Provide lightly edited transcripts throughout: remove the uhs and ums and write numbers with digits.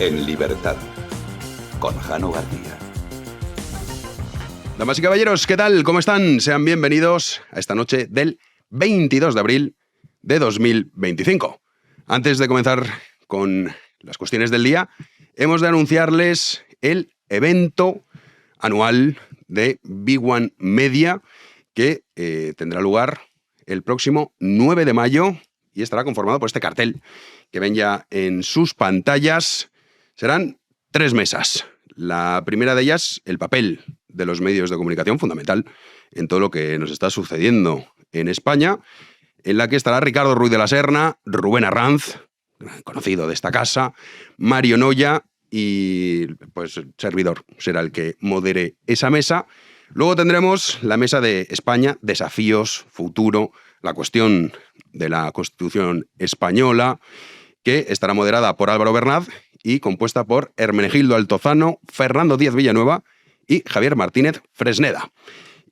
En libertad, con Jano García. Damas y caballeros, ¿qué tal? ¿Cómo están? Sean bienvenidos a esta noche del 22 de abril de 2025. Antes de comenzar con las cuestiones del día, hemos de anunciarles el evento anual de Big One Media que tendrá lugar el próximo 9 de mayo y estará conformado por este cartel que ven ya en sus pantallas. Serán 3 mesas. La primera de ellas, el papel de los medios de comunicación, fundamental en todo lo que nos está sucediendo en España, en la que estará Ricardo Ruiz de la Serna, Rubén Arranz, conocido de esta casa, Mario Noya y pues servidor será el que modere esa mesa. Luego tendremos la mesa de España, desafíos, futuro, la cuestión de la Constitución española, que estará moderada por Álvaro Bernat y compuesta por Hermenegildo Altozano, Fernando Díaz Villanueva y Javier Martínez Fresneda.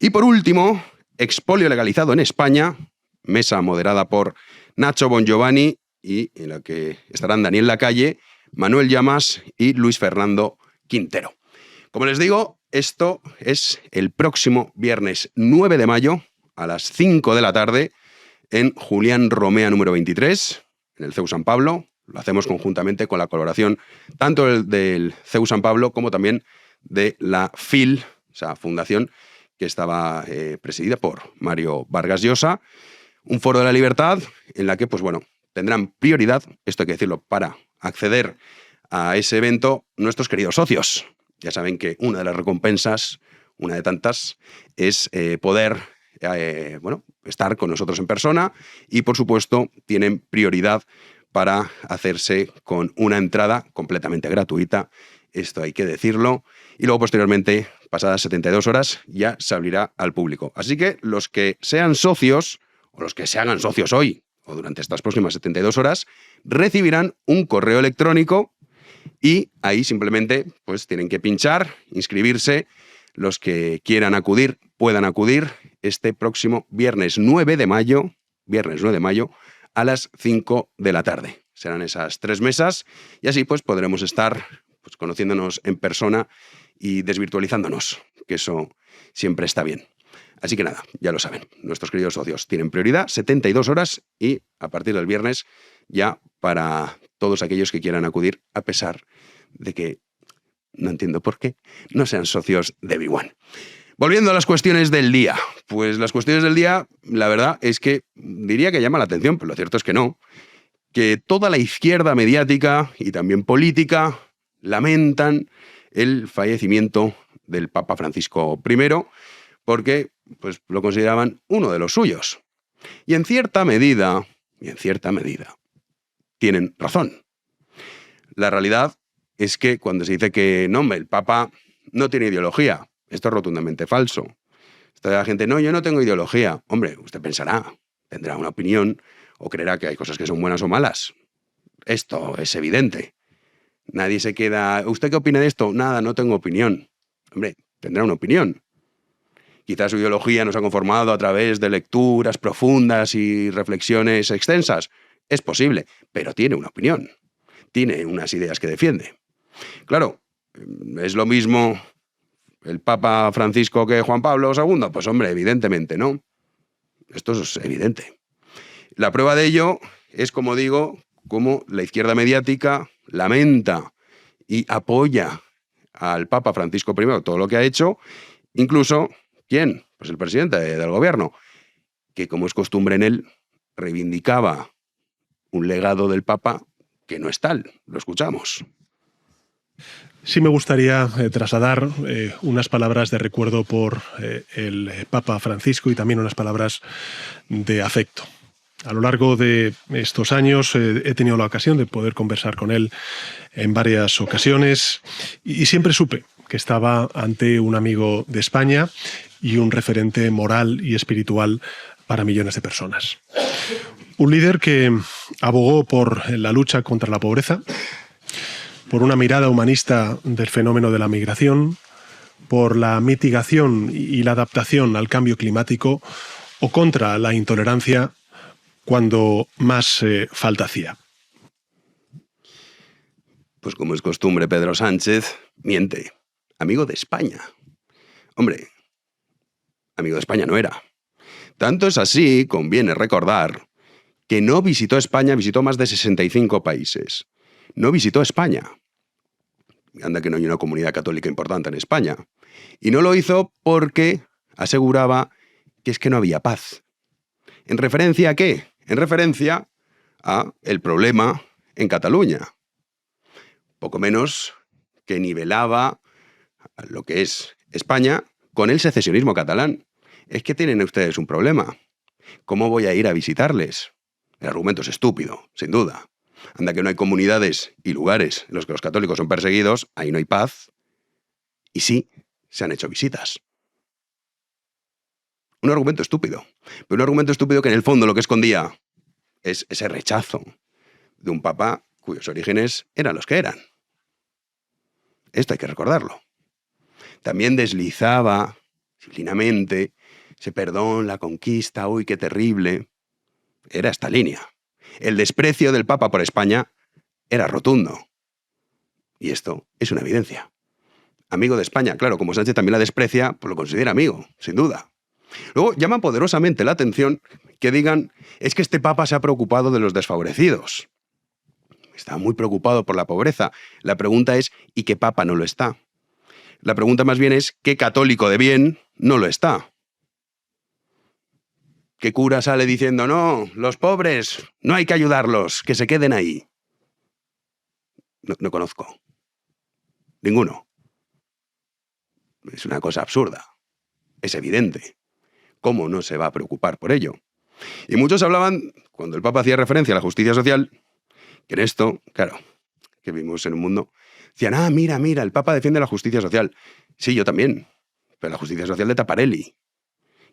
Y por último, expolio legalizado en España, mesa moderada por Nacho Bongiovanni y en la que estarán Daniel Lacalle, Manuel Llamas y Luis Fernando Quintero. Como les digo, esto es el próximo viernes 9 de mayo a las 5 de la tarde en Julián Romea número 23, en el CEU San Pablo. Lo hacemos conjuntamente con la colaboración tanto del CEU San Pablo como también de la FIL, o sea, fundación que estaba presidida por Mario Vargas Llosa. Un foro de la libertad en la que, pues bueno, tendrán prioridad, esto hay que decirlo, para acceder a ese evento nuestros queridos socios. Ya saben que una de las recompensas, una de tantas, es poder estar con nosotros en persona y, por supuesto, tienen prioridad para hacerse con una entrada completamente gratuita. Esto hay que decirlo. Y luego, posteriormente, pasadas 72 horas, ya se abrirá al público. Así que los que sean socios, o los que se hagan socios hoy, o durante estas próximas 72 horas, recibirán un correo electrónico y ahí simplemente pues tienen que pinchar, inscribirse. Los que quieran acudir, puedan acudir este próximo viernes 9 de mayo, a las 5 de la tarde. Serán esas 3 mesas y así pues podremos estar pues, conociéndonos en persona y desvirtualizándonos, que eso siempre está bien. Así que nada, ya lo saben, nuestros queridos socios tienen prioridad, 72 horas y a partir del viernes ya para todos aquellos que quieran acudir, a pesar de que, no entiendo por qué, no sean socios de Big One. Volviendo a las cuestiones del día, pues las cuestiones del día, la verdad es que diría que llama la atención, pero lo cierto es que no, que toda la izquierda mediática y también política lamentan el fallecimiento del Papa Francisco I, porque pues, lo consideraban uno de los suyos. Y en cierta medida, tienen razón. La realidad es que cuando se dice que no, el Papa no tiene ideología, esto es rotundamente falso. La gente, no, yo no tengo ideología. Hombre, usted pensará, tendrá una opinión o creerá que hay cosas que son buenas o malas. Esto es evidente. Nadie se queda, ¿usted qué opina de esto? Nada, no tengo opinión. Hombre, tendrá una opinión. Quizás su ideología nos ha conformado a través de lecturas profundas y reflexiones extensas. Es posible, pero tiene una opinión. Tiene unas ideas que defiende. Claro, ¿es lo mismo el Papa Francisco que Juan Pablo II? Pues hombre, evidentemente no. Esto es evidente. La prueba de ello es, como digo, cómo la izquierda mediática lamenta y apoya al Papa Francisco I todo lo que ha hecho, incluso, ¿quién? Pues el presidente del gobierno, que como es costumbre en él, reivindicaba un legado del Papa que no es tal. Lo escuchamos. Sí me gustaría trasladar unas palabras de recuerdo por el Papa Francisco y también unas palabras de afecto. A lo largo de estos años he tenido la ocasión de poder conversar con él en varias ocasiones y siempre supe que estaba ante un amigo de España y un referente moral y espiritual para millones de personas. Un líder que abogó por la lucha contra la pobreza, por una mirada humanista del fenómeno de la migración, por la mitigación y la adaptación al cambio climático o contra la intolerancia cuando más falta hacía. Pues como es costumbre, Pedro Sánchez miente. Amigo de España. Hombre, amigo de España no era. Tanto es así, conviene recordar, que no visitó España, visitó más de 65 países. No visitó España. Anda que no hay una comunidad católica importante en España. Y no lo hizo porque aseguraba que es que no había paz. ¿En referencia a qué? En referencia a el problema en Cataluña. Poco menos que nivelaba a lo que es España con el secesionismo catalán. Es que tienen ustedes un problema. ¿Cómo voy a ir a visitarles? El argumento es estúpido, sin duda. Anda que no hay comunidades y lugares en los que los católicos son perseguidos, ahí no hay paz. Y sí, se han hecho visitas. Un argumento estúpido. Pero un argumento estúpido que en el fondo lo que escondía es ese rechazo de un papa cuyos orígenes eran los que eran. Esto hay que recordarlo. También deslizaba, disciplinamente, ese perdón, la conquista, uy, qué terrible. Era esta línea. El desprecio del Papa por España era rotundo. Y esto es una evidencia. Amigo de España, claro, como Sánchez también la desprecia, pues lo considera amigo, sin duda. Luego llama poderosamente la atención que digan, es que este Papa se ha preocupado de los desfavorecidos. Está muy preocupado por la pobreza. La pregunta es, ¿y qué Papa no lo está? La pregunta más bien es, ¿qué católico de bien no lo está? ¿Qué cura sale diciendo, no, los pobres, no hay que ayudarlos, que se queden ahí? No conozco. Ninguno. Es una cosa absurda. Es evidente. ¿Cómo no se va a preocupar por ello? Y muchos hablaban, cuando el Papa hacía referencia a la justicia social, que en esto, claro, que vivimos en un mundo, decían, mira, el Papa defiende la justicia social. Sí, yo también, pero la justicia social de Taparelli,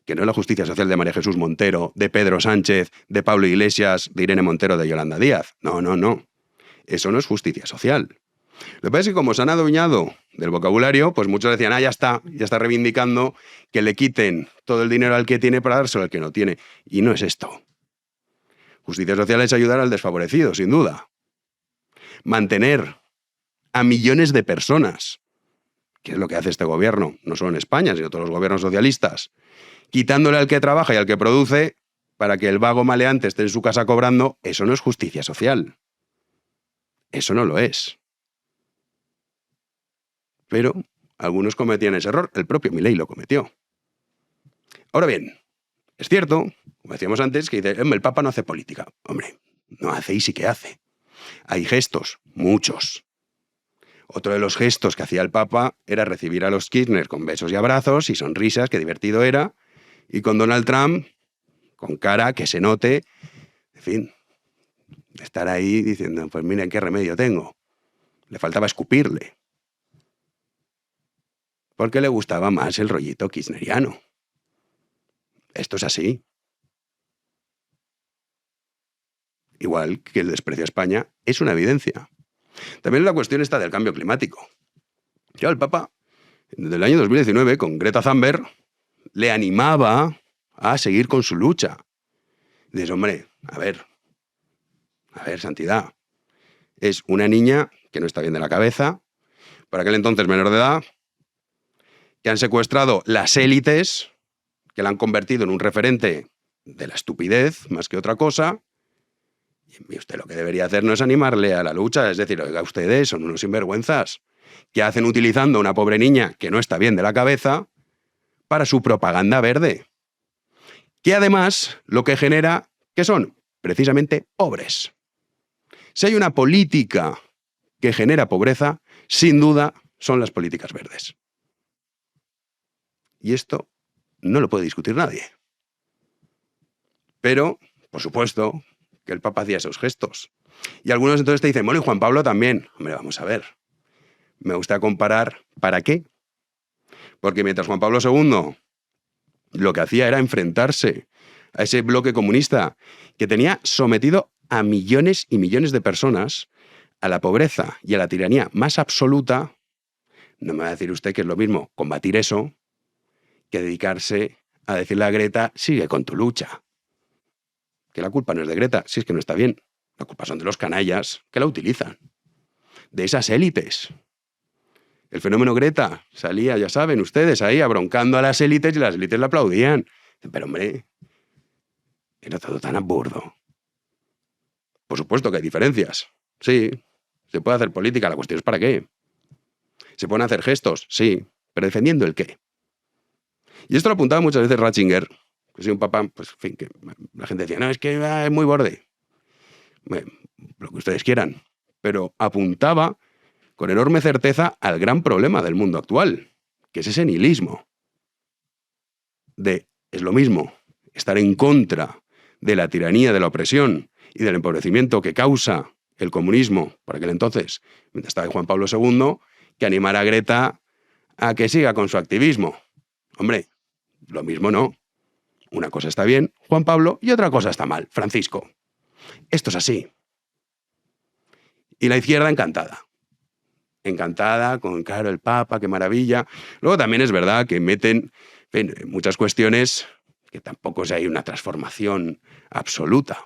que no es la justicia social de María Jesús Montero, de Pedro Sánchez, de Pablo Iglesias, de Irene Montero, de Yolanda Díaz. No. Eso no es justicia social. Lo que pasa es que como se han adueñado del vocabulario, pues muchos decían, ya está reivindicando que le quiten todo el dinero al que tiene para dárselo al que no tiene. Y no es esto. Justicia social es ayudar al desfavorecido, sin duda. Mantener a millones de personas, que es lo que hace este gobierno, no solo en España, sino todos los gobiernos socialistas, quitándole al que trabaja y al que produce para que el vago maleante esté en su casa cobrando, eso no es justicia social. Eso no lo es. Pero algunos cometían ese error, el propio Milei lo cometió. Ahora bien, es cierto, como decíamos antes, que dice, el Papa no hace política. Hombre, no hace y sí que hace. Hay gestos, muchos. Otro de los gestos que hacía el Papa era recibir a los Kirchner con besos y abrazos y sonrisas, qué divertido era, y con Donald Trump, con cara que se note, en fin, estar ahí diciendo, pues miren qué remedio tengo. Le faltaba escupirle. Porque le gustaba más el rollito kirchneriano. Esto es así. Igual que el desprecio a España es una evidencia. También la cuestión está del cambio climático. Ya el Papa, desde el año 2019, con Greta Thunberg, le animaba a seguir con su lucha. Dices, hombre, a ver, santidad. Es una niña que no está bien de la cabeza, por aquel entonces menor de edad, que han secuestrado las élites, que la han convertido en un referente de la estupidez más que otra cosa. Y usted lo que debería hacer no es animarle a la lucha, es decir, oiga, ustedes son unos sinvergüenzas que hacen utilizando a una pobre niña que no está bien de la cabeza para su propaganda verde. Que además lo que genera, que son precisamente pobres. Si hay una política que genera pobreza, sin duda son las políticas verdes. Y esto no lo puede discutir nadie. Pero, por supuesto, que el Papa hacía esos gestos. Y algunos entonces te dicen, bueno, y Juan Pablo también. Hombre, vamos a ver. Me gusta comparar, ¿para qué? Porque mientras Juan Pablo II lo que hacía era enfrentarse a ese bloque comunista que tenía sometido a millones y millones de personas a la pobreza y a la tiranía más absoluta, no me va a decir usted que es lo mismo combatir eso que dedicarse a decirle a Greta, sigue con tu lucha. Que la culpa no es de Greta, si es que no está bien. La culpa son de los canallas que la utilizan. de esas élites. El fenómeno Greta salía, ya saben ustedes, ahí abroncando a las élites y las élites le aplaudían. Pero hombre, era todo tan absurdo. Por supuesto que hay diferencias. Sí, se puede hacer política, la cuestión es para qué. Se pueden hacer gestos, sí, pero defendiendo el qué. Y esto lo apuntaba muchas veces Ratzinger, que soy un papa, pues en fin, que la gente decía, no, es que es muy borde. Bueno, lo que ustedes quieran. Pero apuntaba con enorme certeza al gran problema del mundo actual, que es ese nihilismo. Es lo mismo estar en contra de la tiranía, de la opresión y del empobrecimiento que causa el comunismo por aquel entonces, mientras estaba Juan Pablo II, que animar a Greta a que siga con su activismo. Hombre, lo mismo no. Una cosa está bien, Juan Pablo, y otra cosa está mal, Francisco. Esto es así. Y la izquierda encantada. Encantada con, claro, el Papa, qué maravilla. Luego también es verdad que meten muchas cuestiones que tampoco hay una transformación absoluta.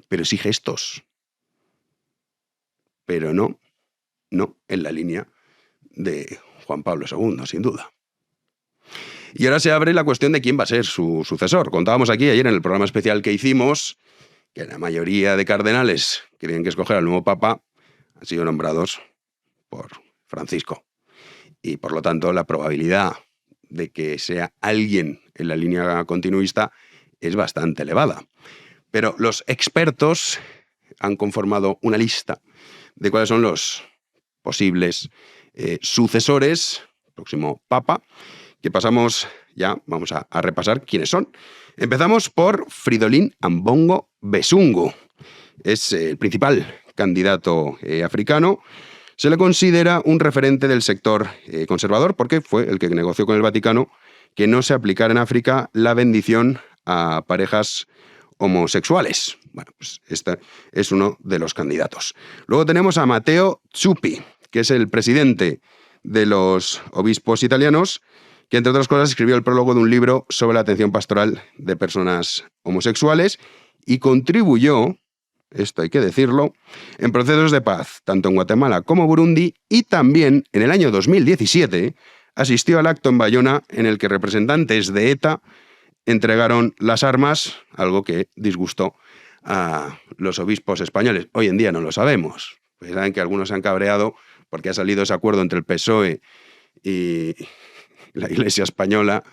Pero sí gestos. Pero no en la línea de Juan Pablo II, sin duda. Y ahora se abre la cuestión de quién va a ser su sucesor. Contábamos aquí ayer en el programa especial que hicimos que la mayoría de cardenales que tienen que escoger al nuevo Papa han sido nombrados por Francisco. Y por lo tanto la probabilidad de que sea alguien en la línea continuista es bastante elevada. Pero los expertos han conformado una lista de cuáles son los posibles sucesores, próximo Papa, que pasamos ya, vamos a repasar quiénes son. Empezamos por Fridolin Ambongo Besungu. Es el principal candidato africano. Se le considera un referente del sector conservador porque fue el que negoció con el Vaticano que no se aplicara en África la bendición a parejas homosexuales. Bueno, pues este es uno de los candidatos. Luego tenemos a Matteo Zuppi, que es el presidente de los obispos italianos, que entre otras cosas escribió el prólogo de un libro sobre la atención pastoral de personas homosexuales y contribuyó, esto hay que decirlo, en procesos de paz, tanto en Guatemala como Burundi, y también en el año 2017 asistió al acto en Bayona en el que representantes de ETA entregaron las armas, algo que disgustó a los obispos españoles. Hoy en día no lo sabemos. Pues saben que algunos se han cabreado porque ha salido ese acuerdo entre el PSOE y la Iglesia española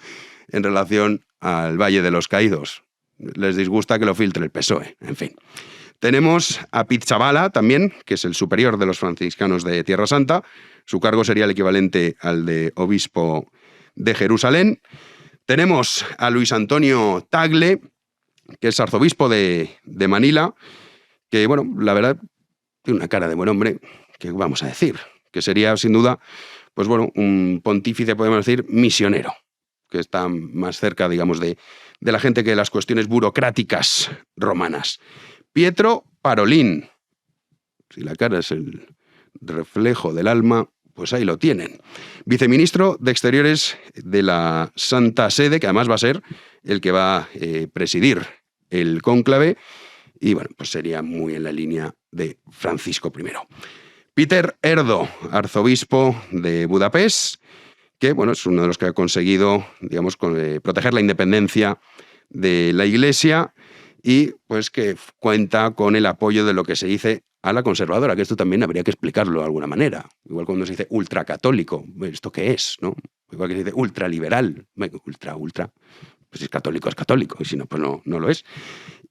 en relación al Valle de los Caídos. Les disgusta que lo filtre el PSOE, en fin. Tenemos a Pizzaballa también, que es el superior de los franciscanos de Tierra Santa. Su cargo sería el equivalente al de obispo de Jerusalén. Tenemos a Luis Antonio Tagle, que es arzobispo de Manila, que, bueno, la verdad, tiene una cara de buen hombre, que vamos a decir, que sería, sin duda, pues bueno, un pontífice, podemos decir, misionero, que está más cerca, digamos, de la gente que de las cuestiones burocráticas romanas. Pietro Parolin. Si la cara es el reflejo del alma, pues ahí lo tienen. Viceministro de Exteriores de la Santa Sede, que además va a ser el que va a presidir el cónclave, y bueno, pues sería muy en la línea de Francisco I. Peter Erdo, arzobispo de Budapest, que bueno, es uno de los que ha conseguido, digamos, proteger la independencia de la Iglesia y pues que cuenta con el apoyo de lo que se dice a la conservadora, que esto también habría que explicarlo de alguna manera. Igual cuando se dice ultracatólico, ¿esto qué es? ¿No? Igual que se dice ultraliberal, ultra, pues si es católico, y si no, pues no lo es.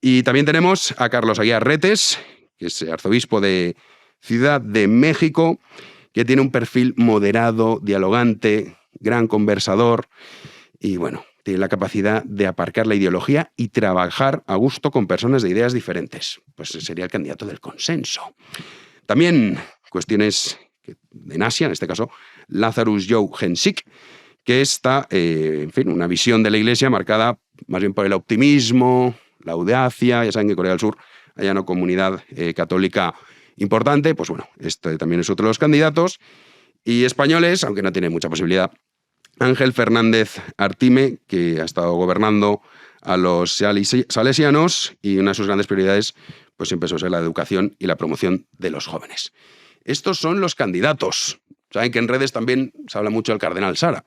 Y también tenemos a Carlos Aguiar Retes, que es arzobispo de Ciudad de México, que tiene un perfil moderado, dialogante, gran conversador y bueno, tiene la capacidad de aparcar la ideología y trabajar a gusto con personas de ideas diferentes. Pues sería el candidato del consenso. También cuestiones en Asia, en este caso, Lazarus Joe Hensik, que está, en fin, una visión de la Iglesia marcada más bien por el optimismo, la audacia. Ya saben que en Corea del Sur hay una comunidad católica importante, pues bueno, este también es otro de los candidatos. Y españoles, aunque no tiene mucha posibilidad, Ángel Fernández Artime, que ha estado gobernando a los salesianos y una de sus grandes prioridades pues siempre suele ser la educación y la promoción de los jóvenes. estos son los candidatos. Saben que en redes también se habla mucho del cardenal Sara.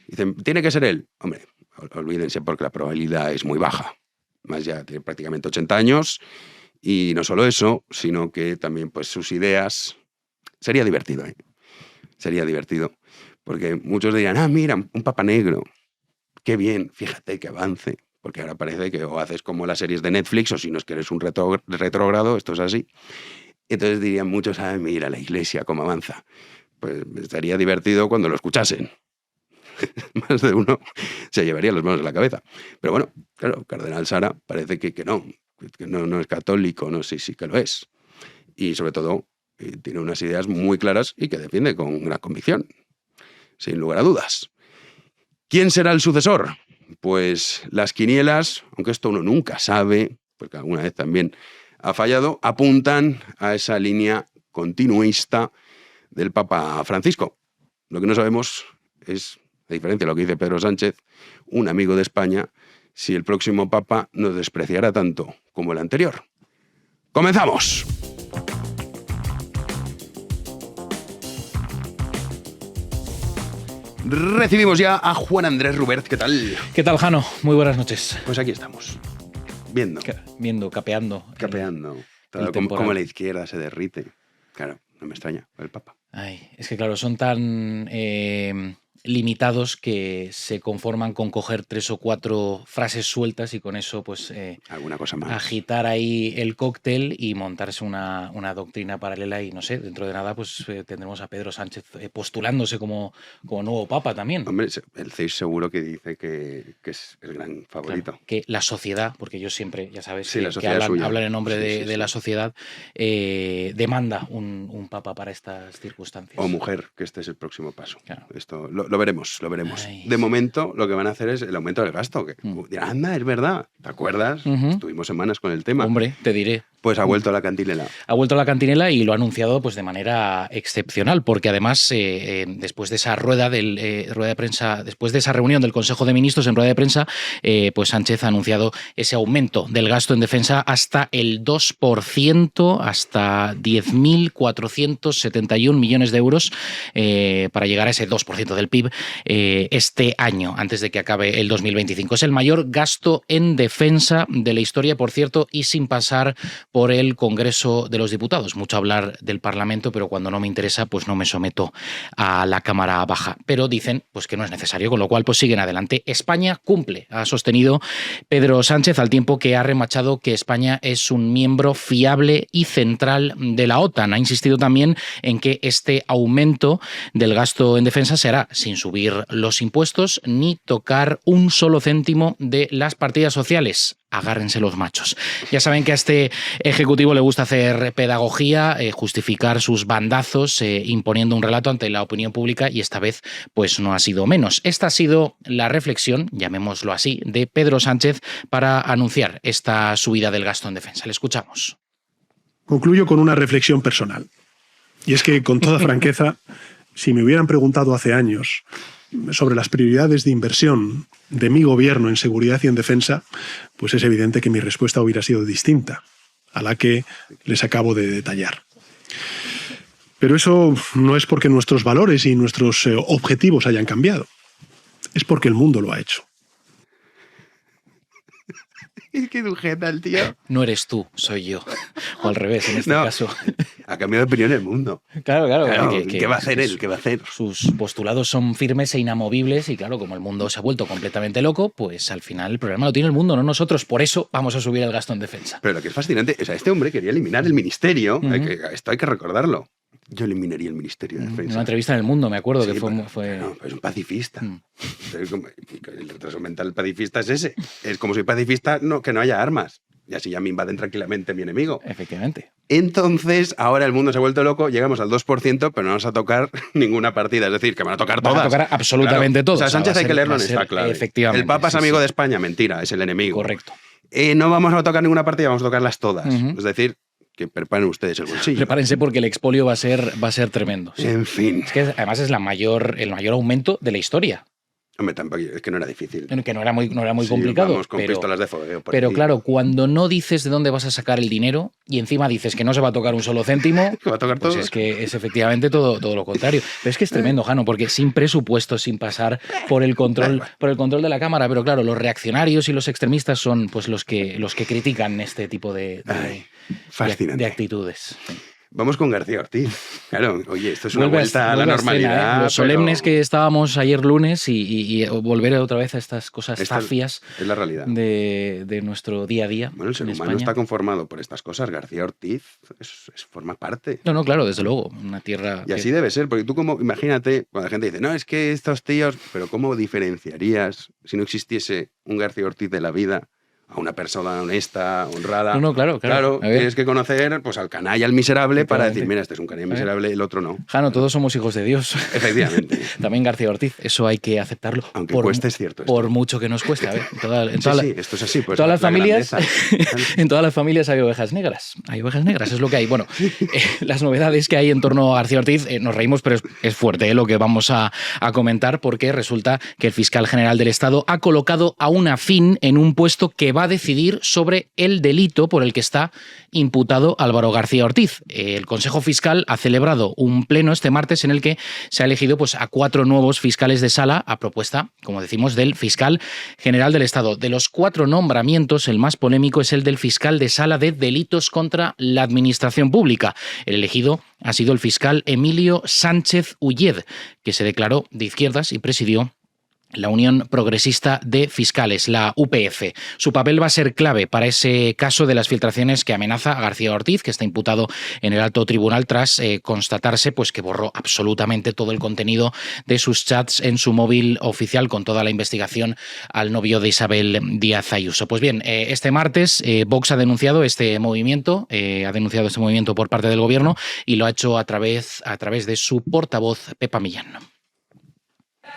Dicen, ¿tiene que ser él? Hombre, olvídense porque la probabilidad es muy baja. Más ya tiene prácticamente 80 años y no solo eso, sino que también pues sus ideas... Sería divertido, ¿eh? Sería divertido. Porque muchos dirían, mira, un papa negro. Qué bien, fíjate que avance. Porque ahora parece que o haces como las series de Netflix o si no es que eres un retrógrado, esto es así. Entonces dirían muchos, mira la iglesia cómo avanza. Pues estaría divertido cuando lo escuchasen. Más de uno se llevaría las manos a la cabeza. Pero bueno, claro, Cardenal Sara parece que no es católico, no sé si que lo es. Y sobre todo tiene unas ideas muy claras y que defiende con gran convicción, sin lugar a dudas. ¿Quién será el sucesor? Pues las quinielas, aunque esto uno nunca sabe, porque alguna vez también ha fallado, apuntan a esa línea continuista del Papa Francisco. Lo que no sabemos es, a diferencia de lo que dice Pedro Sánchez, un amigo de España, si el próximo Papa nos despreciará tanto como el anterior. ¡Comenzamos! Recibimos ya a Juan Andrés Rubert. ¿Qué tal? ¿Qué tal, Jano? Muy buenas noches. Pues aquí estamos, viendo. Capeando. Como la izquierda se derrite. Claro, no me extraña, el Papa. Ay, es que claro, son tan limitados que se conforman con coger 3 o 4 frases sueltas y con eso pues alguna cosa más, agitar ahí el cóctel y montarse una doctrina paralela y no sé, dentro de nada pues tendremos a Pedro Sánchez postulándose como nuevo papa también. Hombre, el CEIS seguro que dice que es el gran favorito. Claro, que la sociedad, porque ellos siempre, ya sabes, sí, que hablan en nombre de la sociedad, demanda un papa para estas circunstancias. O mujer, que este es el próximo paso. Claro. Esto lo veremos. Ay, de momento, lo que van a hacer es el aumento del gasto. Que dirán, anda, es verdad. ¿Te acuerdas? Estuvimos semanas con el tema. Hombre, te diré. Pues ha vuelto a la cantinela. Ha vuelto a la cantinela y lo ha anunciado pues de manera excepcional, porque además después de esa rueda de prensa, después de esa reunión del Consejo de Ministros en rueda de prensa, pues Sánchez ha anunciado ese aumento del gasto en defensa hasta el 2%, hasta 10.471 millones de euros para llegar a ese 2% del PIB este año, antes de que acabe el 2025. Es el mayor gasto en defensa de la historia, por cierto, y sin pasar por el Congreso de los Diputados. Mucho hablar del Parlamento, pero cuando no me interesa, pues no me someto a la Cámara Baja. Pero dicen pues que no es necesario, con lo cual pues siguen adelante. España cumple, ha sostenido Pedro Sánchez, al tiempo que ha remachado que España es un miembro fiable y central de la OTAN. Ha insistido también en que este aumento del gasto en defensa se hará sin subir los impuestos ni tocar un solo céntimo de las partidas sociales. Agárrense los machos. Ya saben que a este Ejecutivo le gusta hacer pedagogía, justificar sus bandazos, imponiendo un relato ante la opinión pública, y esta vez pues no ha sido menos. Esta ha sido la reflexión, llamémoslo así, de Pedro Sánchez para anunciar esta subida del gasto en defensa. Le escuchamos. Concluyo con una reflexión personal. Y es que, con toda franqueza, si me hubieran preguntado hace años sobre las prioridades de inversión de mi gobierno en seguridad y en defensa, pues es evidente que mi respuesta hubiera sido distinta a la que les acabo de detallar. Pero eso no es porque nuestros valores y nuestros objetivos hayan cambiado. Es porque el mundo lo ha hecho. Es que dujeta el tío. No eres tú, soy yo. O al revés, en este caso. Ha cambiado de opinión el mundo. Claro. ¿Qué va a hacer él? ¿Qué va a hacer? Sus postulados son firmes e inamovibles y claro, como el mundo se ha vuelto completamente loco, pues al final el problema lo tiene el mundo, no nosotros. Por eso vamos a subir el gasto en defensa. Pero lo que es fascinante, o sea, este hombre quería eliminar el ministerio. Esto hay que recordarlo. Yo eliminaría el Ministerio de Defensa. En una entrevista en El Mundo, me acuerdo, sí, que fue... No, es un pacifista. El retraso mental pacifista es ese. Es como soy pacifista, que no haya armas. Y así ya me invaden tranquilamente mi enemigo. Efectivamente. Entonces, ahora el mundo se ha vuelto loco, llegamos al 2%, pero no vamos a tocar ninguna partida. Es decir, que van a tocar todas. Van a tocar absolutamente todo. O sea, Sánchez hay que leerlo en esta clave. Efectivamente. El Papa es amigo de España, mentira, es el enemigo. Correcto. No vamos a tocar ninguna partida, vamos a tocarlas todas. Es decir, que preparen ustedes el bolsillo. Prepárense porque el expolio va a ser tremendo. Sí. En fin. Es que además es el mayor aumento de la historia. Hombre, tampoco, es que no era difícil. Que no era muy Sí, complicado. Vamos con pistolas de fogueo. Pero ahí. claro, cuando no dices de dónde vas a sacar el dinero y encima dices que no se va a tocar un solo céntimo, Va a tocar pues todo. es que es efectivamente todo lo contrario. Pero es que es tremendo, Jano, porque sin presupuesto, sin pasar por el control de la Cámara. Pero claro, los reaccionarios y los extremistas son pues los que critican este tipo de Fascinante. de actitudes. Vamos con García Ortiz. Claro, oye, esto es una Vuelve vuelta a la vuelve normalidad. escena, ¿eh? Los solemnes pero que estábamos ayer lunes y volver otra vez a estas cosas esta zafias es la realidad. de nuestro día a día. Bueno, el ser en humano España. está conformado por estas cosas. García Ortiz forma parte. No, claro, desde luego. Una tierra. Y así debe ser, porque tú como, imagínate, cuando la gente dice, no, es que estos tíos, pero ¿cómo diferenciarías si no existiese un García Ortiz de la vida a una persona honesta, honrada? No, claro. Claro, A ver. tienes que conocer pues al canalla, al miserable, para Efectivamente. decir, mira, este es un canalla A ver. miserable, el otro no. Jano, todos somos hijos de Dios. Efectivamente. También García Ortiz, eso hay que aceptarlo. Aunque cueste, es cierto esto. Por mucho que nos cueste. A ver, Sí, esto es así. Pues todas las la familias, grandeza. en todas las familias hay ovejas negras. Hay ovejas negras, es lo que hay. Bueno, las novedades que hay en torno a García Ortiz, nos reímos, pero es fuerte lo que vamos a comentar, porque resulta que el fiscal general del Estado ha colocado a una Afín en un puesto que va a decidir sobre el delito por el que está imputado Álvaro García Ortiz. El Consejo Fiscal ha celebrado un pleno este martes en el que se ha elegido pues, a 4 nuevos fiscales de sala a propuesta, como decimos, del fiscal general del Estado. De los 4 nombramientos, el más polémico es el del fiscal de sala de delitos contra la administración pública. El elegido ha sido el fiscal Emilio Sánchez Ulled, que se declaró de izquierdas y presidió la Unión Progresista de Fiscales, la UPF. Su papel va a ser clave para ese caso de las filtraciones que amenaza a García Ortiz, que está imputado en el alto tribunal tras constatarse pues, que borró absolutamente todo el contenido de sus chats en su móvil oficial con toda la investigación al novio de Isabel Díaz Ayuso. Pues bien, este martes Vox ha denunciado este movimiento, por parte del gobierno y lo ha hecho a través de su portavoz, Pepa Millán.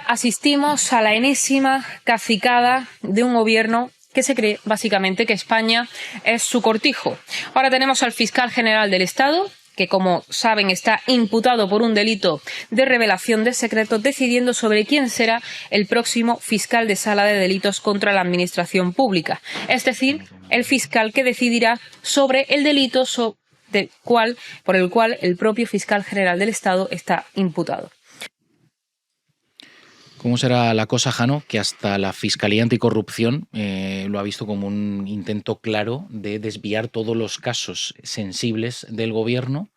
Asistimos a la enésima cacicada de un gobierno que se cree básicamente que España es su cortijo. Ahora tenemos al fiscal general del Estado, que como saben está imputado por un delito de revelación de secretos, decidiendo sobre quién será el próximo fiscal de sala de delitos contra la administración pública. Es decir, el fiscal que decidirá sobre el delito por el cual el propio fiscal general del Estado está imputado. ¿Cómo será la cosa, Jano? Que hasta la Fiscalía Anticorrupción lo ha visto como un intento claro de desviar todos los casos sensibles del gobierno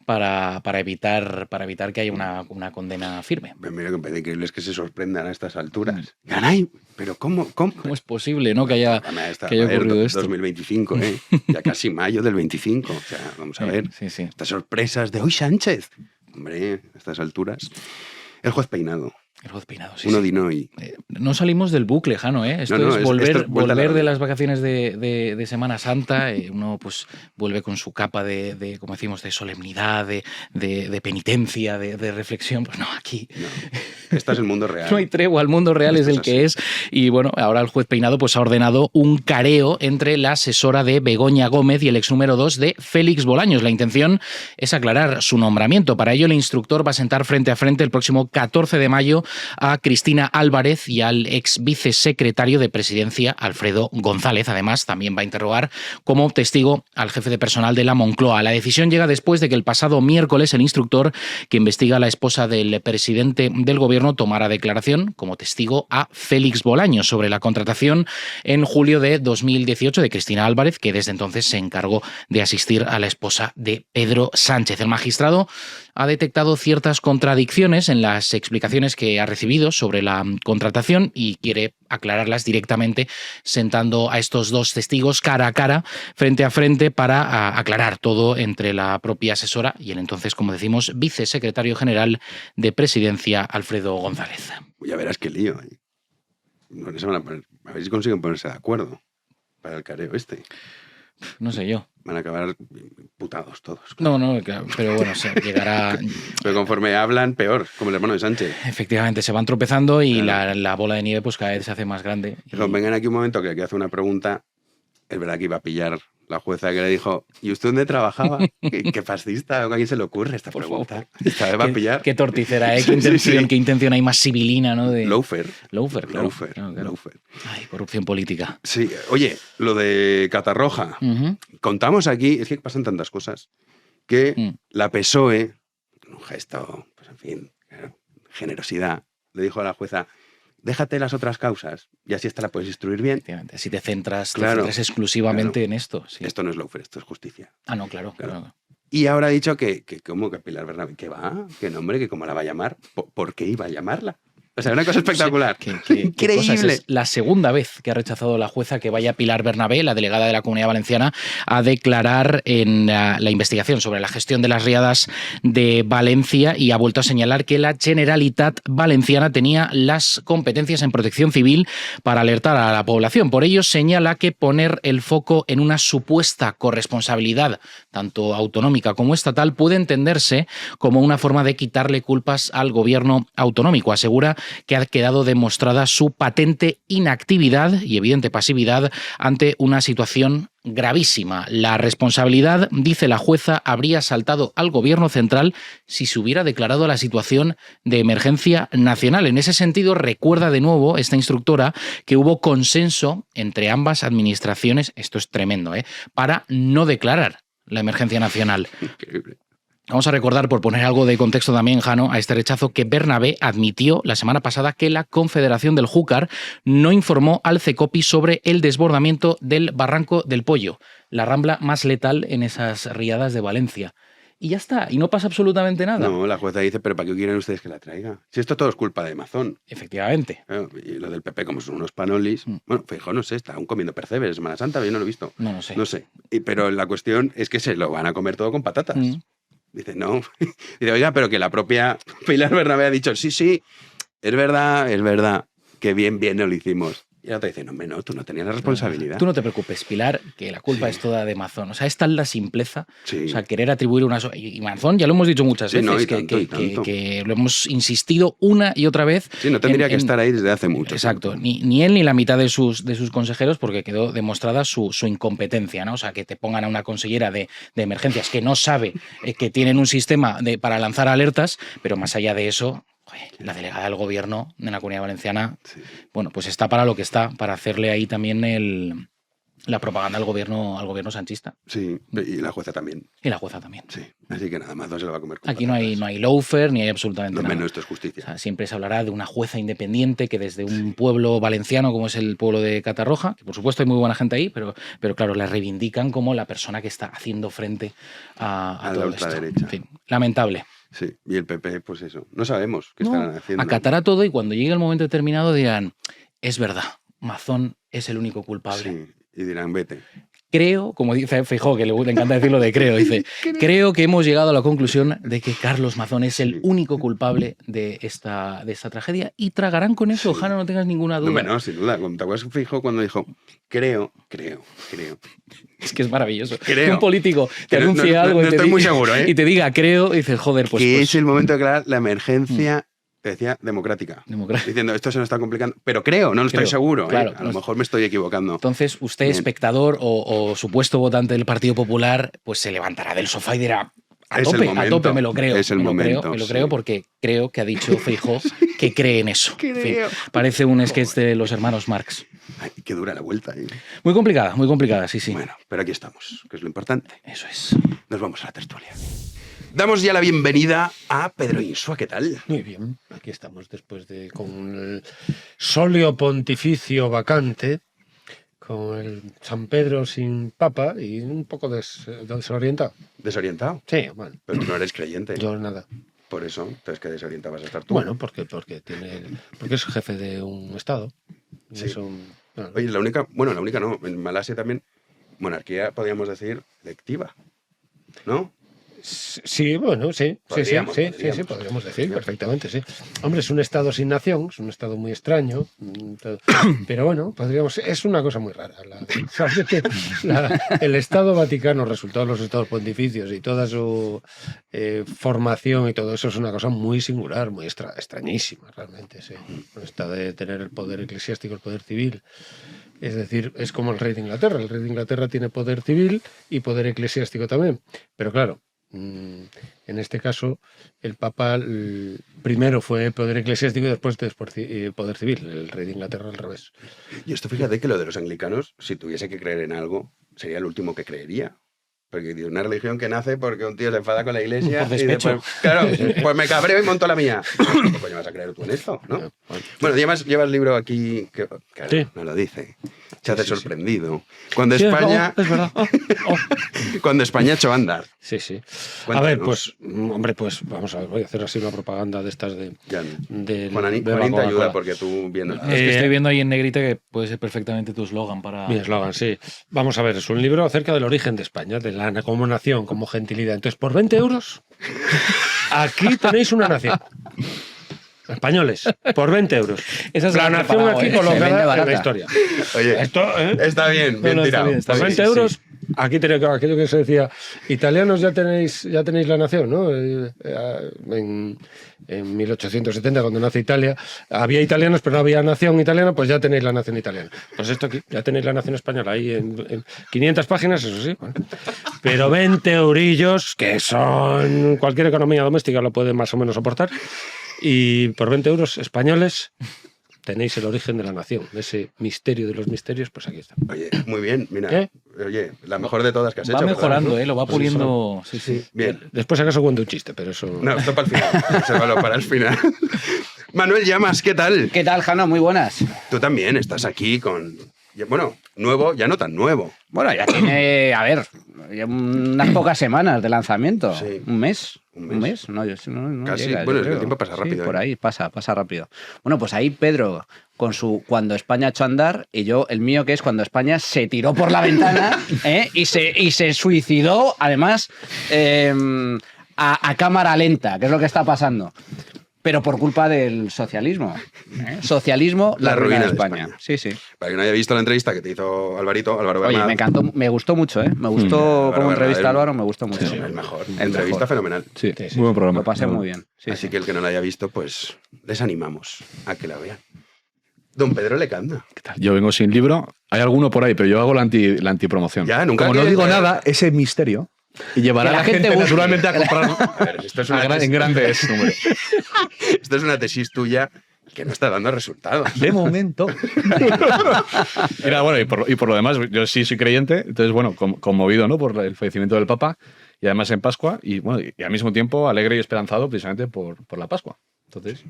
para evitar que haya una condena firme. Mira, que me parece increíble es que se sorprendan a estas alturas. Caray, pero ¿cómo? ¿Cómo es posible, no, que haya ocurrido esto? 2025, ya casi mayo del 25. O sea, vamos a ver. Sí. Estas sorpresas de hoy Sánchez. Hombre, a estas alturas. El juez Peinado. El juez Peinado, sí. Uno Dinoy. No salimos del bucle, Jano, ¿eh? Esto es volver de las vacaciones de Semana Santa. Uno pues vuelve con su capa de como decimos, de solemnidad, de penitencia, de reflexión. Pues no, aquí... No, este es el mundo real. No hay tregua, el mundo real es el que es. Y bueno, ahora el juez Peinado pues ha ordenado un careo entre la asesora de Begoña Gómez y el ex número 2 de Félix Bolaños. La intención es aclarar su nombramiento. Para ello, el instructor va a sentar frente a frente el próximo 14 de mayo a Cristina Álvarez y al ex vicesecretario de Presidencia, Alfredo González. Además, también va a interrogar como testigo al jefe de personal de la Moncloa. La decisión llega después de que el pasado miércoles el instructor que investiga a la esposa del presidente del gobierno tomara declaración como testigo a Félix Bolaños sobre la contratación en julio de 2018 de Cristina Álvarez, que desde entonces se encargó de asistir a la esposa de Pedro Sánchez. El magistrado ha detectado ciertas contradicciones en las explicaciones que ha recibido sobre la contratación y quiere aclararlas directamente sentando a estos dos testigos cara a cara, frente a frente, para aclarar todo entre la propia asesora y el entonces, como decimos, vicesecretario general de Presidencia, Alfredo González. Ya verás qué lío. A ver si consiguen ponerse de acuerdo para el careo este. No sé yo. Van a acabar putados todos. Claro. No, claro, pero bueno, se llegará... Pero conforme hablan, peor, como el hermano de Sánchez. Efectivamente, se van tropezando y claro. la bola de nieve pues cada vez se hace más grande. Vengan aquí un momento que aquí hace una pregunta. Es verdad que iba a pillar la jueza que le dijo, ¿y usted dónde trabajaba? ¿Qué fascista? ¿A quién se le ocurre esta pregunta? Esta vez va a pillar. Qué torticera, ¿eh? Sí. Qué intención hay más sibilina, ¿no? Loafer. Loafer, claro. Loafer. Ay, corrupción política. Sí, oye, lo de Catarroja. Ujú. Contamos aquí, es que pasan tantas cosas, que la PSOE, en un gesto, pues en fin, generosidad, le dijo a la jueza, déjate las otras causas y así esta la puedes instruir bien. Efectivamente, si te centras claro. exclusivamente en esto. Sí. Esto no es lawfare, esto es justicia. Ah, no, claro. Y ahora ha dicho que ¿cómo que Pilar Bernabé? ¿Qué va? ¿Qué nombre? ¿Que cómo la va a llamar? ¿Por qué iba a llamarla? O sea, una cosa espectacular. Increíble. Es la segunda vez que ha rechazado la jueza que vaya Pilar Bernabé, la delegada de la Comunidad Valenciana, a declarar en la investigación sobre la gestión de las riadas de Valencia y ha vuelto a señalar que la Generalitat Valenciana tenía las competencias en protección civil para alertar a la población. Por ello, señala que poner el foco en una supuesta corresponsabilidad, tanto autonómica como estatal, puede entenderse como una forma de quitarle culpas al gobierno autonómico. Asegura que ha quedado demostrada su patente inactividad y evidente pasividad ante una situación gravísima. La responsabilidad, dice la jueza, habría saltado al gobierno central si se hubiera declarado la situación de emergencia nacional. En ese sentido, recuerda de nuevo esta instructora que hubo consenso entre ambas administraciones, esto es tremendo, para no declarar la emergencia nacional. Increíble. Vamos a recordar, por poner algo de contexto también, Jano, a este rechazo, que Bernabé admitió la semana pasada que la Confederación del Júcar no informó al CECOPI sobre el desbordamiento del Barranco del Pollo, la rambla más letal en esas riadas de Valencia. Y ya está, y no pasa absolutamente nada. No, la jueza dice, pero ¿para qué quieren ustedes que la traiga? Si esto todo es culpa de Mazón. Efectivamente. Y lo del PP, como son unos panolis, bueno, Feijóo no sé, está aún comiendo percebes en Semana Santa, yo no lo he visto. No sé. No sé. Pero la cuestión es que se lo van a comer todo con patatas. Dice, no. Dice, oiga, pero que la propia Pilar Bernabé ha dicho, sí, es verdad, que bien no lo hicimos. Y la otra dice, no, tú no tenías la responsabilidad. Tú no te preocupes, Pilar, que la culpa es toda de Mazón. O sea, es tal la simpleza, o sea, querer atribuir una... Y Mazón, ya lo hemos dicho muchas veces, no, y tanto. que lo hemos insistido una y otra vez. Sí, no tendría que estar ahí desde hace mucho. Exacto, ni él ni la mitad de sus consejeros, porque quedó demostrada su incompetencia, ¿no? O sea, que te pongan a una consellera de emergencias que no sabe que tienen un sistema para lanzar alertas, pero más allá de eso... La delegada del gobierno de la Comunidad Valenciana, bueno, pues está para lo que está, para hacerle ahí también la propaganda al gobierno sanchista. Sí, y la jueza también. Y la jueza también. Sí, así que nada más no se lo va a comer con Aquí patatas. no hay lawfare, ni hay absolutamente nada. Menos esto es justicia. O sea, siempre se hablará de una jueza independiente que desde un pueblo valenciano como es el pueblo de Catarroja, que por supuesto hay muy buena gente ahí, pero claro, la reivindican como la persona que está haciendo frente a todo la ultraderecha. esto. En fin, lamentable. Sí, y el PP, pues eso. No sabemos qué estarán haciendo. Acatará todo y cuando llegue el momento determinado dirán, es verdad, Mazón es el único culpable. Sí, y dirán, vete. Creo, como dice Feijóo, que le encanta decirlo de creo, dice, creo que hemos llegado a la conclusión de que Carlos Mazón es el único culpable de esta tragedia y tragarán con eso, Jano, no tengas ninguna duda. No, sin duda. ¿Te acuerdas que Feijóo cuando dijo, creo? Es que es maravilloso. Creo. Que un político te Que anuncie no algo estoy muy seguro, y te diga creo, y dices, joder, pues... que es el momento de declarar la emergencia, te decía, democrática. Democrática. Diciendo, esto se nos está complicando. Pero creo, no lo estoy seguro. Claro, a lo mejor me estoy equivocando. Entonces, usted, Bien. espectador o supuesto votante del Partido Popular, pues se levantará del sofá y dirá, a tope, me lo creo. Es el momento. Me lo creo porque creo que ha dicho Feijóo que cree en eso. En fin, parece un sketch de los hermanos Marx. Ay, qué dura la vuelta. Muy complicada, sí. Bueno, pero aquí estamos, que es lo importante. Eso es. Nos vamos a la tertulia. Damos ya la bienvenida a Pedro Insua, ¿qué tal? Muy bien, aquí estamos con el solio pontificio vacante, con el San Pedro sin papa y un poco desorientado. ¿Desorientado? Sí, bueno. Pero tú no eres creyente. Yo nada. Por eso, entonces, ¿qué desorientado vas a estar tú? Bueno, porque es jefe de un estado. Sí. Bueno, Oye, la única no, en Malasia también, monarquía, podríamos decir, electiva, ¿no? sí, bueno, sí, Podríamos podríamos decir perfectamente, sí. Hombre, es un estado sin nación, es un estado muy extraño, pero bueno, es una cosa muy rara. ¿Sabes que el Estado Vaticano, resultado de los estados pontificios y toda su formación y todo eso es una cosa muy singular, muy extrañísima realmente, sí. Está de tener el poder eclesiástico, el poder civil Es decir, es como el rey de Inglaterra. El rey de Inglaterra tiene poder civil y poder eclesiástico también. Pero claro, en este caso, el Papa primero fue poder eclesiástico y después poder civil. El rey de Inglaterra al revés. Y esto, fíjate que lo de los anglicanos, si tuviese que creer en algo, sería el último que creería. Porque tío, una religión que nace porque un tío se enfada con la iglesia Por y despecho. después, claro, pues me cabreo y monto la mía. ¿Cómo coño vas a creer tú en esto? ¿No? Bueno, llevas el libro aquí que claro, Sí. no lo dice. Se hace sorprendido. Cuando Sí, España es verdad. cuando España echó a andar. Sí, sí. A Cuéntanos. ver, pues, hombre, pues vamos a ver, voy a hacer así una propaganda de estas de... Ya, de Juanín te Coca-Cola. ayuda porque tú viendo. Es que estoy viendo ahí en negrita que puede ser perfectamente tu eslogan para... Mi eslogan, sí. Vamos a ver, es un libro acerca del origen de España, de la como nación, como gentilidad. Entonces, por 20 euros, aquí tenéis una nación. Españoles, por 20 euros. Esa es la la nación preparado, aquí ¿eh? Se vende colocada en barata. la historia. Oye, Esto, está bien, bien No, está tirado. bien, está por bien. 20 sí, euros, sí. aquí tenéis aquello que se decía, italianos ya tenéis la nación, ¿no? En 1870, cuando nace Italia, había italianos, pero no había nación italiana, pues ya tenéis la nación italiana. Pues esto aquí, ya tenéis la nación española, ahí en 500 páginas, eso sí. Bueno. Pero 20 eurillos, que son cualquier economía doméstica lo puede más o menos soportar, y por 20 euros españoles tenéis el origen de la nación, ese misterio de los misterios, pues aquí está. Oye, muy bien, mira. ¿Eh? Oye, la mejor de todas que has Va hecho. mejorando, ¿verdad? lo va puliendo. Sí, sí. Bien. Después acaso cuento un chiste, pero eso... No, esto para el final. Sérvalo para el final. Manuel Llamas, ¿qué tal? ¿Qué tal, Jano? Muy buenas. Tú también estás aquí con... Bueno, nuevo, ya no tan nuevo. Bueno, ya tiene, a ver, ya unas pocas semanas de lanzamiento. Sí. ¿Un mes? Un ¿Un mes. mes? No, no Casi. llega, yo Bueno, es que el creo. tiempo pasa rápido, Sí, por ¿eh? ahí pasa rápido. Bueno, pues ahí Pedro con su Cuando España echó a andar y yo el mío que es Cuando España se tiró por la ventana y se suicidó, además, a cámara lenta, que es lo que está pasando. Pero por culpa del socialismo. Socialismo, la ruina de España. Sí, sí. Para que no haya visto la entrevista que te hizo Álvaro Oye, Bernat. me encantó, me gustó mucho, ¿eh? Me gustó Álvaro como entrevista a Bernat, Álvaro, me gustó mucho. Sí, el mejor. El Entrevista mejor. fenomenal. Sí, Sí, sí, muy buen programa. Lo pasé muy bien. Sí, Así sí. que el que no la haya visto, pues les animamos a que la vean. Don Pedro Lecanda. ¿Qué tal? Yo vengo sin libro. Hay alguno por ahí, pero yo hago la antipromoción. Ya, nunca Como no quieres digo ver. nada, ese misterio. Y llevará Que a la la gente, gente busque. naturalmente a comprarlo A ver, esto es una en grandes números. Esto es una tesis tuya que no está dando resultados. De momento. Mira, bueno, y por lo demás, yo sí soy creyente, entonces, bueno, conmovido, ¿no? Por el fallecimiento del Papa y además en Pascua, y bueno, y al mismo tiempo alegre y esperanzado precisamente por la Pascua. Entonces,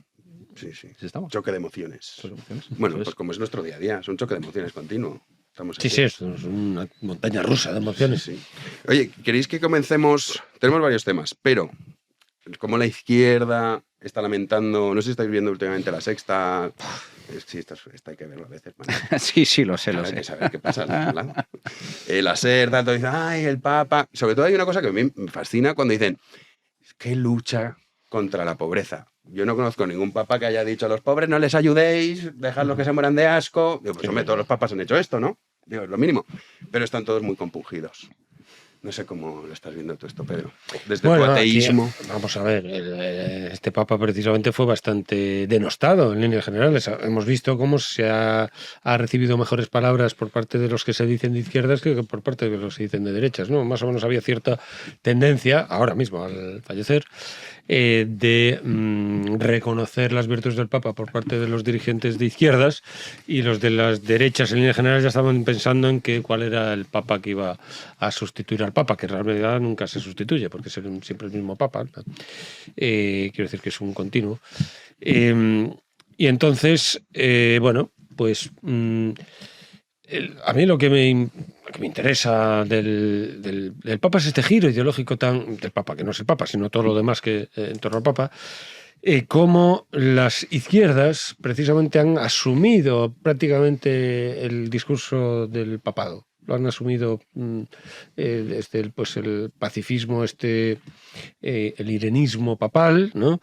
Sí, sí. así estamos. Choque de emociones. Pues emociones. Bueno, Eso pues es. como es nuestro día a día, es un choque de emociones continuo. Estamos Sí, aquí. sí, es una montaña rusa de emociones. Sí. Oye, ¿queréis que comencemos? Tenemos varios temas, pero como la izquierda está lamentando, no sé si estáis viendo últimamente La Sexta. Sí, esta hay que verlo a veces. Man. Sí, lo sé, lo Hay que sé. saber qué pasa. La SER, tanto dicen, ay, el Papa. Sobre todo hay una cosa que a mí me fascina cuando dicen, ¿qué lucha contra la pobreza? Yo no conozco ningún papa que haya dicho a los pobres no les ayudéis, dejadlos que se mueran de asco. Digo, pues hombre, todos los papas han hecho esto, ¿no? Digo, es lo mínimo. Pero están todos muy compungidos. No sé cómo lo estás viendo tú esto, Pedro. Desde tu Aquí, ateísmo. vamos a ver, este Papa precisamente fue bastante denostado en líneas generales. Hemos visto cómo ha recibido mejores palabras por parte de los que se dicen de izquierdas que por parte de los que se dicen de derechas, ¿no? Más o menos había cierta tendencia, ahora mismo al fallecer, de reconocer las virtudes del Papa por parte de los dirigentes de izquierdas, y los de las derechas en líneas generales ya estaban pensando en cuál era el Papa que iba a sustituir al Papa, que en realidad nunca se sustituye porque es siempre el mismo Papa, ¿no? Quiero decir que es un continuo. Y entonces, bueno, pues a mí lo que me interesa del Papa es este giro ideológico del Papa, que no es el Papa, sino todo lo demás que en torno al Papa, cómo las izquierdas precisamente han asumido prácticamente el discurso del papado. Lo han asumido pues el pacifismo, el irenismo papal, ¿no?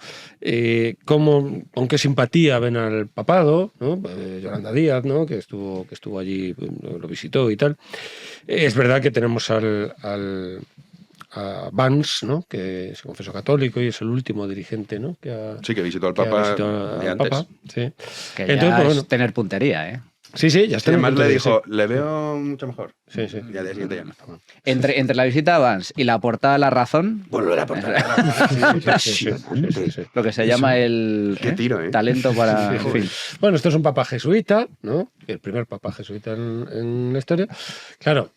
Con qué simpatía ven al papado, ¿no? Yolanda Díaz, ¿no? que estuvo allí, lo visitó y tal. Es verdad que tenemos a Vance, ¿no? que se confesó católico y es el último dirigente, ¿no? Sí, que visitó al que ha Papa visitado de al antes. Papa, sí. Que Entonces, ya pues, es bueno. tener puntería, ¿eh? Sí, ya Sí, está. además le Sí. dijo, le veo mucho mejor. Sí. Y al día siguiente ya no estaba. Entre la visita a Vance y la portada de La Razón, Volver a portar. Sí. lo que se llama el Qué tiro, ¿eh? talento para... en fin. Bueno, esto es un papa jesuita, ¿no? El primer papa jesuita en la historia. Claro,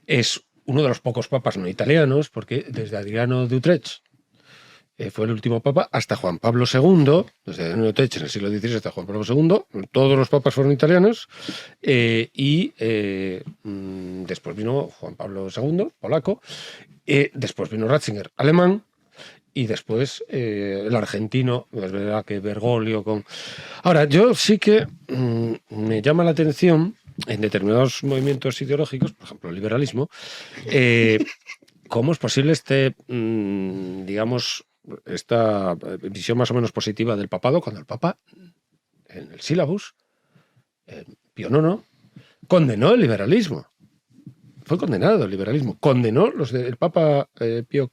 es uno de los pocos papas no italianos, porque desde Adriano de Utrecht fue el último papa hasta Juan Pablo II, desde Adriano de Utrecht en el siglo XVI hasta Juan Pablo II, todos los papas fueron italianos, y después vino Juan Pablo II, polaco, después vino Ratzinger, alemán, y después el argentino, es verdad que Bergoglio con... Ahora, yo sí que me llama la atención en determinados movimientos ideológicos, por ejemplo el liberalismo, cómo es posible digamos, esta visión más o menos positiva del papado cuando el papa, en el sílabus, Pío IX, condenó el liberalismo. Fue condenado el liberalismo. Condenó el papa Pío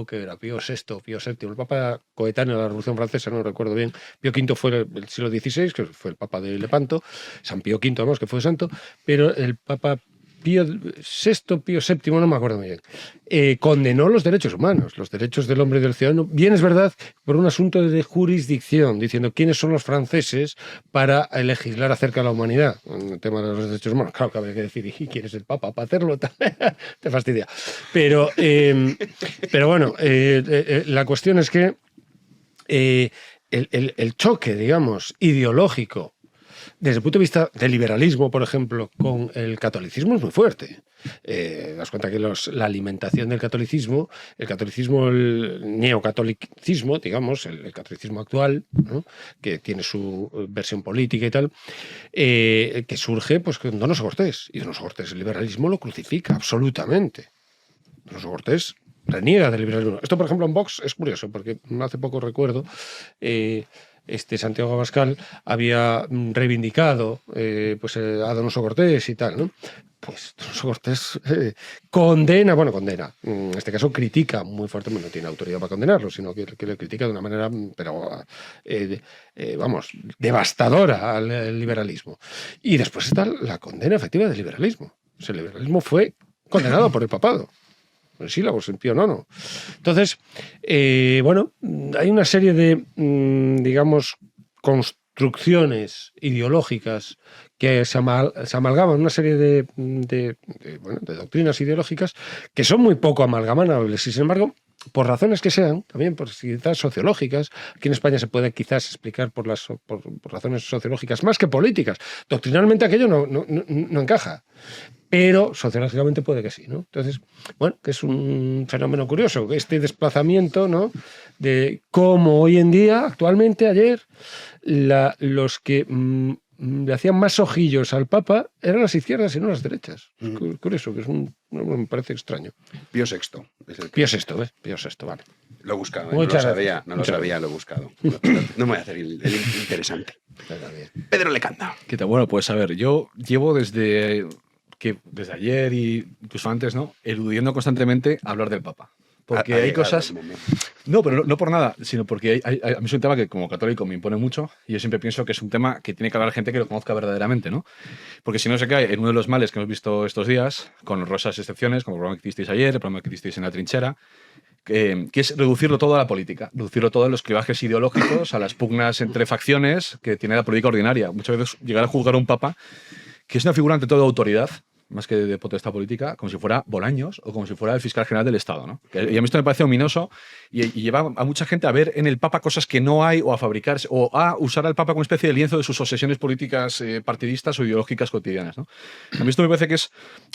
que era Pío VI, Pío VII, el papa coetáneo de la Revolución Francesa, no recuerdo bien. Pío V fue el siglo XVI, que fue el papa de Lepanto, San Pío V, además, que fue santo, pero el papa Pío VI, Pío VII, no me acuerdo muy bien, condenó los derechos humanos, los derechos del hombre y del ciudadano. Bien, es verdad, por un asunto de jurisdicción, diciendo quiénes son los franceses para legislar acerca de la humanidad. En el tema de los derechos humanos, claro que habría que decir, ¿y quién es el papa para hacerlo? Te fastidia. Pero bueno, la cuestión es que el choque, digamos, ideológico, desde el punto de vista del liberalismo, por ejemplo, con el catolicismo es muy fuerte. Das cuenta que la alimentación del catolicismo, el neocatolicismo, digamos, el catolicismo actual, ¿no? Que tiene su versión política y tal, que surge pues con Donoso Cortés. Y Donoso Cortés el liberalismo lo crucifica absolutamente. Donoso Cortés reniega del liberalismo. Esto, por ejemplo, en Vox es curioso, porque hace poco recuerdo... Santiago Abascal había reivindicado a Donoso Cortés y tal, ¿no? Pues Donoso Cortés condena, en este caso critica muy fuertemente, no tiene autoridad para condenarlo, sino que le critica de una manera, pero devastadora al liberalismo. Y después está la condena efectiva del liberalismo. O sea, el liberalismo fue condenado por el papado. El sílabus, en Pío IX. Entonces, hay una serie de, digamos, construcciones ideológicas que se amalgaman, una serie de doctrinas ideológicas que son muy poco amalgamables y, sin embargo, por razones que sean, también por quizás sociológicas, aquí en España se puede quizás explicar por razones sociológicas más que políticas. Doctrinalmente aquello no encaja. Pero sociológicamente puede que sí, ¿no? Entonces, que es un fenómeno curioso, este desplazamiento, ¿no? De cómo hoy en día, actualmente, ayer, los que le hacían más ojillos al Papa eran las izquierdas y no las derechas. Curioso, que me parece extraño. Pío VI. Es el Pío VI, ¿ves? Pío VI, vale. Lo he buscado, Muchas no gracias. lo sabía, lo he buscado. No me voy a hacer el interesante. Pedro Lecanda. ¿Qué tal? Bueno, pues a ver, yo llevo desde ayer y incluso antes, ¿no? Eludiendo constantemente hablar del Papa. Porque hay cosas... No, pero no por nada, sino porque a mí es un tema que como católico me impone mucho y yo siempre pienso que es un tema que tiene que hablar gente que lo conozca verdaderamente, ¿no? Porque si no se cae en uno de los males que hemos visto estos días, con honrosas excepciones, como el programa que hicisteis ayer, el programa que hicisteis en La Trinchera, que es reducirlo todo a la política, reducirlo todo a los clivajes ideológicos, a las pugnas entre facciones que tiene la política ordinaria. Muchas veces llegar a juzgar a un Papa, que es una figura ante todo de autoridad, más que de potestad política, como si fuera Bolaños o como si fuera el fiscal general del Estado, ¿no? Y a mí esto me parece ominoso y lleva a mucha gente a ver en el Papa cosas que no hay o a fabricarse o a usar al Papa como especie de lienzo de sus obsesiones políticas partidistas o ideológicas cotidianas, ¿no? A mí esto me parece que es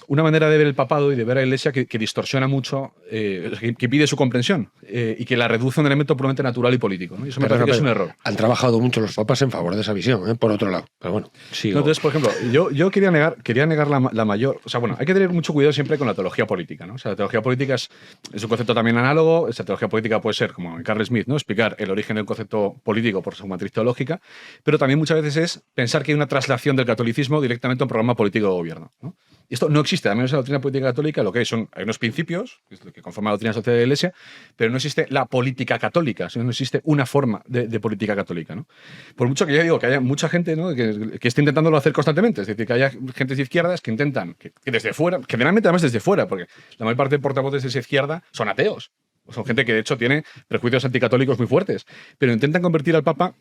una manera de ver el papado y de ver a la Iglesia que distorsiona mucho, que pide su comprensión y que la reduce a un elemento puramente natural y político, ¿no? Y eso me parece que es un error. Han trabajado mucho los papas en favor de esa visión, por otro lado. Pero bueno, sigo. Entonces, por ejemplo, yo quería negar la mayor... O sea, bueno, hay que tener mucho cuidado siempre con la teología política, ¿no? O sea, la teología política es un concepto también análogo. Esa teología política puede ser, como en Carl Smith, ¿no? Explicar el origen del concepto político por su matriz teológica, pero también muchas veces es pensar que hay una traslación del catolicismo directamente a un programa político de gobierno, ¿no? Esto no existe, al menos en la doctrina política católica, lo que hay unos principios, que es lo que conforma la doctrina social de la Iglesia, pero no existe la política católica, sino no existe una forma de política católica, ¿no? Por mucho que yo digo que haya mucha gente, ¿no?, que esté intentándolo hacer constantemente, es decir, que haya gente de izquierdas que intentan, que desde fuera, generalmente además desde fuera, porque la mayor parte de portavoces de esa izquierda son ateos, son gente que de hecho tiene prejuicios anticatólicos muy fuertes, pero intentan convertir al Papa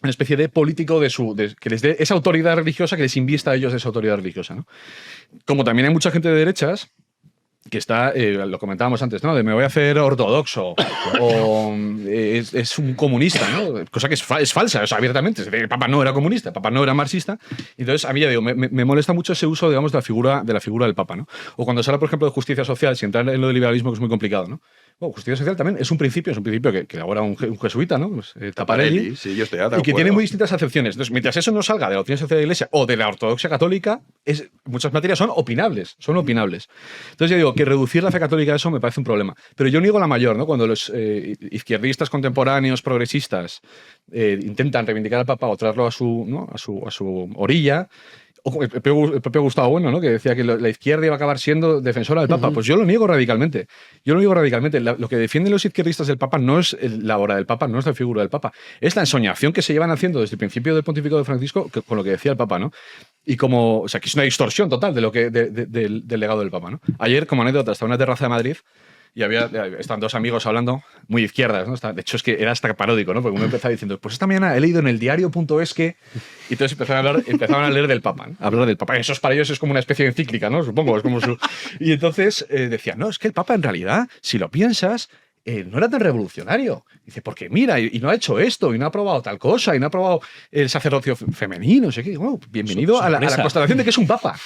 una especie de político que les dé esa autoridad religiosa, que les invista a ellos esa autoridad religiosa, ¿no? Como también hay mucha gente de derechas que está, lo comentábamos antes, ¿no?, de me voy a hacer ortodoxo o es un comunista, ¿no?, cosa que es falsa, o sea, abiertamente. El Papa no era comunista, el Papa no era marxista. Entonces, a mí, ya digo, me molesta mucho ese uso, digamos, de la figura del Papa, ¿no? O cuando se habla, por ejemplo, de justicia social, sin entrar en lo del liberalismo, que es muy complicado, ¿no? Bueno, justicia social también es un principio que elabora un jesuita, ¿no? Pues, Taparelli, sí, yo estoy de y acuerdo. que tiene muy distintas acepciones. Entonces, mientras eso no salga de la doctrina social de la Iglesia o de la ortodoxia católica, muchas materias son opinables, Entonces, yo digo que reducir la fe católica a eso me parece un problema. Pero yo niego la mayor, ¿no? Cuando los izquierdistas contemporáneos, progresistas, intentan reivindicar al Papa o traerlo a su orilla. O el propio Gustavo Bueno, ¿no?, que decía que la izquierda iba a acabar siendo defensora del Papa. Pues yo lo niego radicalmente. Lo que defienden los izquierdistas del Papa no es la obra del Papa, no es la figura del Papa. Es la ensoñación que se llevan haciendo desde el principio del pontificado de Francisco con lo que decía el Papa, ¿no? Y o sea, que es una distorsión total de del legado del Papa, ¿no? Ayer, como anécdota, estaba en una terraza de Madrid y estaban dos amigos hablando, muy izquierdas, ¿no? De hecho, es que era hasta paródico, ¿no? Porque uno empezaba diciendo, pues esta mañana he leído en el diario.es que... Y entonces empezaban a leer del Papa, ¿no? Hablar del Papa. Eso para ellos es como una especie de encíclica, ¿no? Supongo, es como su... Y entonces decían, no, es que el Papa en realidad, si lo piensas, no era tan revolucionario. Dice, porque mira, y no ha hecho esto, y no ha aprobado tal cosa, y no ha aprobado el sacerdocio femenino, no sé qué. Bueno, bienvenido a la constatación de que es un papa.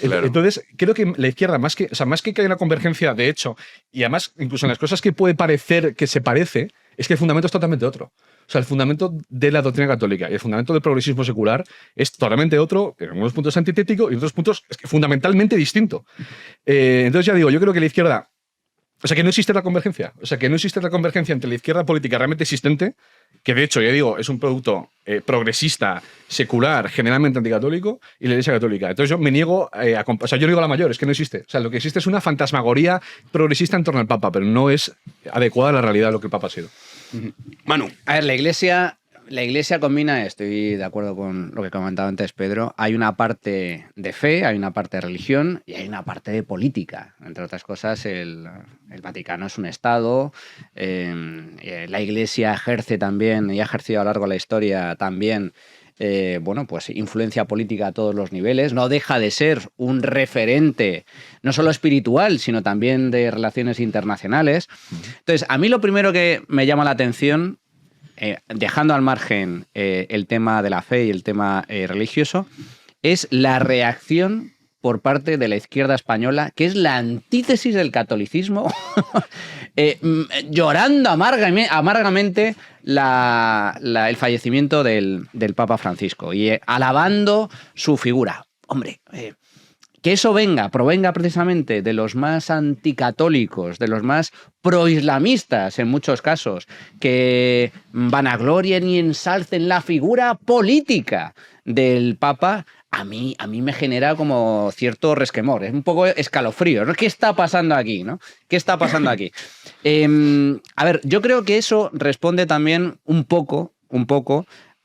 Claro. Entonces, creo que la izquierda, más que haya una convergencia de hecho, y además, incluso en las cosas que puede parecer que se parece, es que el fundamento es totalmente otro. O sea, el fundamento de la doctrina católica y el fundamento del progresismo secular es totalmente otro, en algunos puntos antitético y en otros puntos es que fundamentalmente distinto. Entonces, ya digo, yo creo que la izquierda... O sea, que no existe la convergencia. O sea, que no existe la convergencia entre la izquierda política realmente existente, que de hecho, ya digo, es un producto progresista, secular, generalmente anticatólico, y la Iglesia católica. Entonces yo me niego o sea, yo niego la mayor, es que no existe. O sea, lo que existe es una fantasmagoría progresista en torno al Papa, pero no es adecuada a la realidad de lo que el Papa ha sido. Manu. A ver, la Iglesia combina, estoy de acuerdo con lo que comentaba antes Pedro, hay una parte de fe, hay una parte de religión y hay una parte de política. Entre otras cosas, el Vaticano es un Estado, la Iglesia ejerce también, y ha ejercido a lo largo de la historia también, pues influencia política a todos los niveles, no deja de ser un referente no solo espiritual, sino también de relaciones internacionales. Entonces, a mí lo primero que me llama la atención, dejando al margen el tema de la fe y el tema religioso, es la reacción por parte de la izquierda española, que es la antítesis del catolicismo, llorando amargamente el fallecimiento del Papa Francisco y alabando su figura. Hombre, que eso provenga precisamente de los más anticatólicos, de los más proislamistas en muchos casos, que vanaglorien y ensalcen la figura política del Papa, a mí me genera como cierto resquemor, es un poco escalofrío, ¿no? ¿Qué está pasando aquí, no? ¿Qué está pasando aquí? A ver, yo creo que eso responde también un poco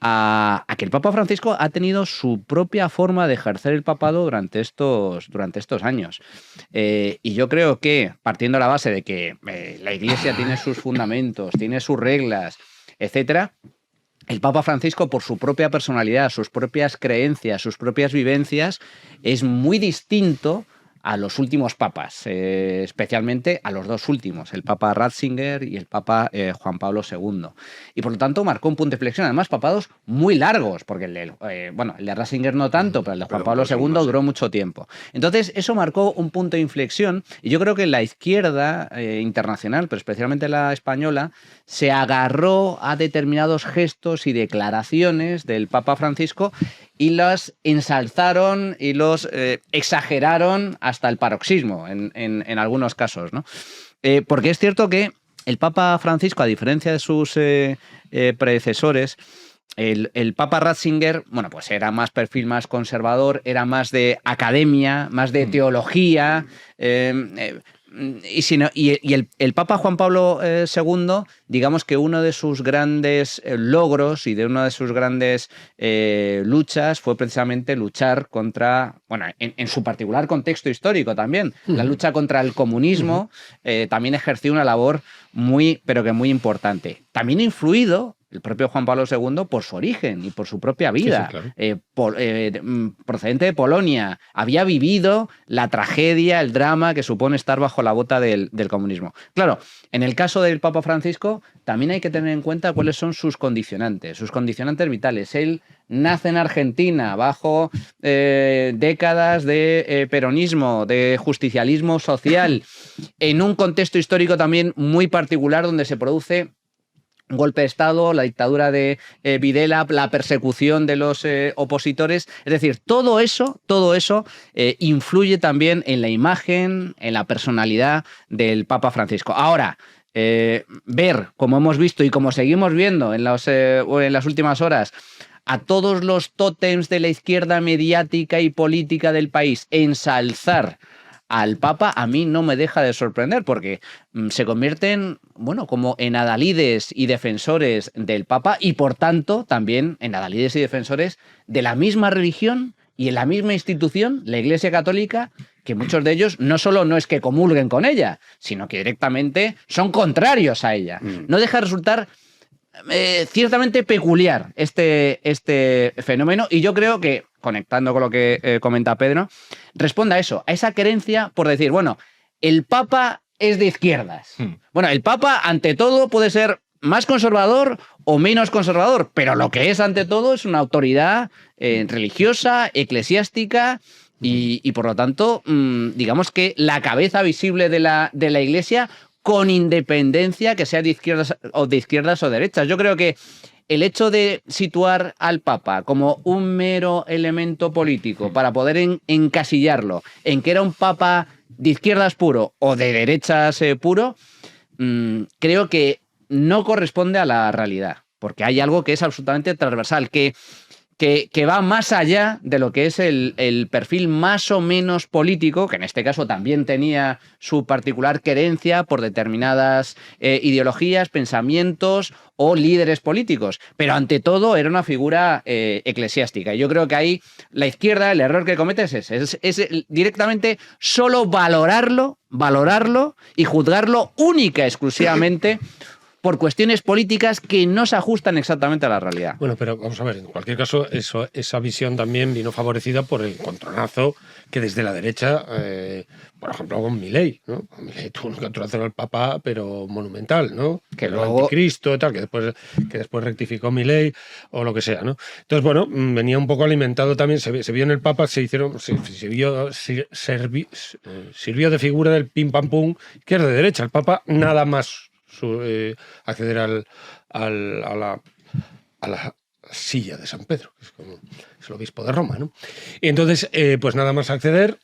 a que el Papa Francisco ha tenido su propia forma de ejercer el papado durante estos años. Y yo creo que, partiendo de la base de que la Iglesia tiene sus fundamentos, tiene sus reglas, etcétera, el Papa Francisco, por su propia personalidad, sus propias creencias, sus propias vivencias, es muy distinto a los últimos papas, especialmente a los dos últimos, el Papa Ratzinger y el Papa Juan Pablo II. Y por lo tanto marcó un punto de inflexión, además papados muy largos, porque el de Ratzinger no tanto, pero el de Juan Pablo II duró mucho tiempo. Entonces eso marcó un punto de inflexión y yo creo que la izquierda internacional, pero especialmente la española, se agarró a determinados gestos y declaraciones del Papa Francisco y los ensalzaron y los exageraron hasta el paroxismo en algunos casos, ¿no? Porque es cierto que el Papa Francisco, a diferencia de sus predecesores, el Papa Ratzinger, bueno, pues era más perfil más conservador, era más de academia, más de teología. Y el Papa Juan Pablo II, digamos que uno de sus grandes logros y de una de sus grandes luchas fue precisamente luchar contra, bueno, en su particular contexto histórico también, la lucha contra el comunismo. También ejerció una labor pero que muy importante. También influido el propio Juan Pablo II por su origen y por su propia vida. Sí, claro. Procedente de Polonia, había vivido la tragedia, el drama que supone estar bajo la bota del comunismo. Claro, en el caso del Papa Francisco también hay que tener en cuenta cuáles son sus condicionantes vitales. Él nace en Argentina bajo décadas de peronismo, de justicialismo social, en un contexto histórico también muy particular donde se produce un golpe de Estado, la dictadura de Videla, la persecución de los opositores. Es decir, todo eso influye también en la imagen, en la personalidad del Papa Francisco. Ahora, ver, como hemos visto y como seguimos viendo en las últimas horas, a todos los tótems de la izquierda mediática y política del país ensalzar al Papa, a mí no me deja de sorprender, porque se convierten, bueno, como en adalides y defensores del Papa y, por tanto, también en adalides y defensores de la misma religión y en la misma institución, la Iglesia Católica, que muchos de ellos no solo no es que comulguen con ella, sino que directamente son contrarios a ella. No deja de resultar ciertamente peculiar este fenómeno, y yo creo que, conectando con lo que comenta Pedro, responde a eso, a esa querencia por decir, bueno, el Papa es de izquierdas. Bueno, el Papa, ante todo, puede ser más conservador o menos conservador, pero lo que es, ante todo, es una autoridad religiosa, eclesiástica, y por lo tanto, digamos que la cabeza visible de la Iglesia, con independencia que sea de izquierdas o de derechas. Yo creo que el hecho de situar al Papa como un mero elemento político para poder encasillarlo en que era un Papa de izquierdas puro o de derechas puro, creo que no corresponde a la realidad, porque hay algo que es absolutamente transversal, que va más allá de lo que es el perfil más o menos político, que en este caso también tenía su particular querencia por determinadas ideologías, pensamientos o líderes políticos, pero ante todo era una figura eclesiástica. Y yo creo que ahí la izquierda, el error que comete es ese, es directamente solo valorarlo y juzgarlo única, exclusivamente por cuestiones políticas que no se ajustan exactamente a la realidad. Bueno, pero vamos a ver, en cualquier caso, esa visión también vino favorecida por el encontronazo que desde la derecha, por ejemplo, con Milei, ¿no? Milei tuvo un encontronazo al Papa, pero monumental, ¿no? Que el luego anticristo, tal, que después rectificó Milei, o lo que sea, ¿no? Entonces, bueno, venía un poco alimentado también, se vio en el Papa, sirvió de figura del pim pam pum, que es de derecha. El Papa nada más acceder a la silla de San Pedro, que es el obispo de Roma, ¿no? Y entonces, pues nada más acceder,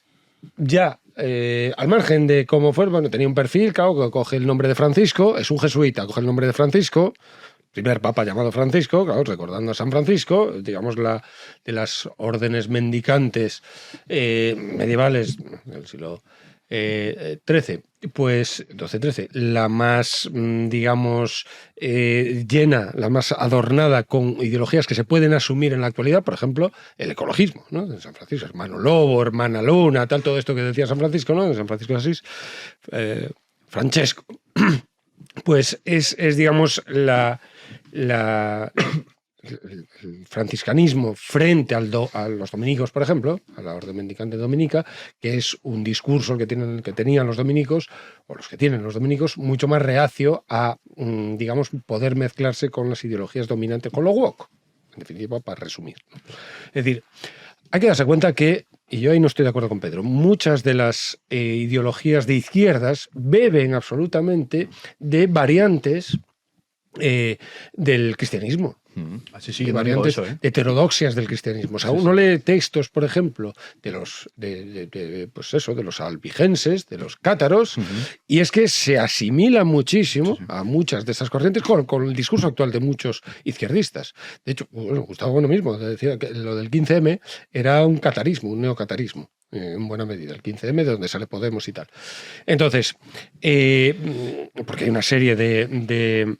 ya al margen de cómo fue, bueno, tenía un perfil, claro, que coge el nombre de Francisco, es un jesuita, coge el nombre de Francisco, primer papa llamado Francisco, claro, recordando a San Francisco, digamos, de las órdenes mendicantes medievales del siglo XIII, pues 12-13, la más, digamos, llena, la más adornada con ideologías que se pueden asumir en la actualidad, por ejemplo, el ecologismo, ¿no? De San Francisco, hermano lobo, hermana luna, tal, todo esto que decía San Francisco, ¿no? De San Francisco de Asís, Francesco, pues es digamos, el franciscanismo frente a los dominicos, por ejemplo, a la orden mendicante dominica, que es un discurso que tenían los dominicos, o los que tienen los dominicos, mucho más reacio a, digamos, poder mezclarse con las ideologías dominantes, con lo woke, en definitiva, para resumir, ¿no? Es decir, hay que darse cuenta que, y yo ahí no estoy de acuerdo con Pedro, muchas de las ideologías de izquierdas beben absolutamente de variantes del cristianismo. Así sí, De no digo variantes eso, ¿eh? heterodoxias del cristianismo. O sea, uno lee textos, por ejemplo, de los pues eso, de los albigenses, de los cátaros, y es que se asimila muchísimo a muchas de esas corrientes con el discurso actual de muchos izquierdistas. De hecho, bueno, Gustavo Bueno mismo decía que lo del 15M era un catarismo, un neocatarismo. En buena medida, el 15M, de donde sale Podemos y tal. Entonces, porque hay una serie de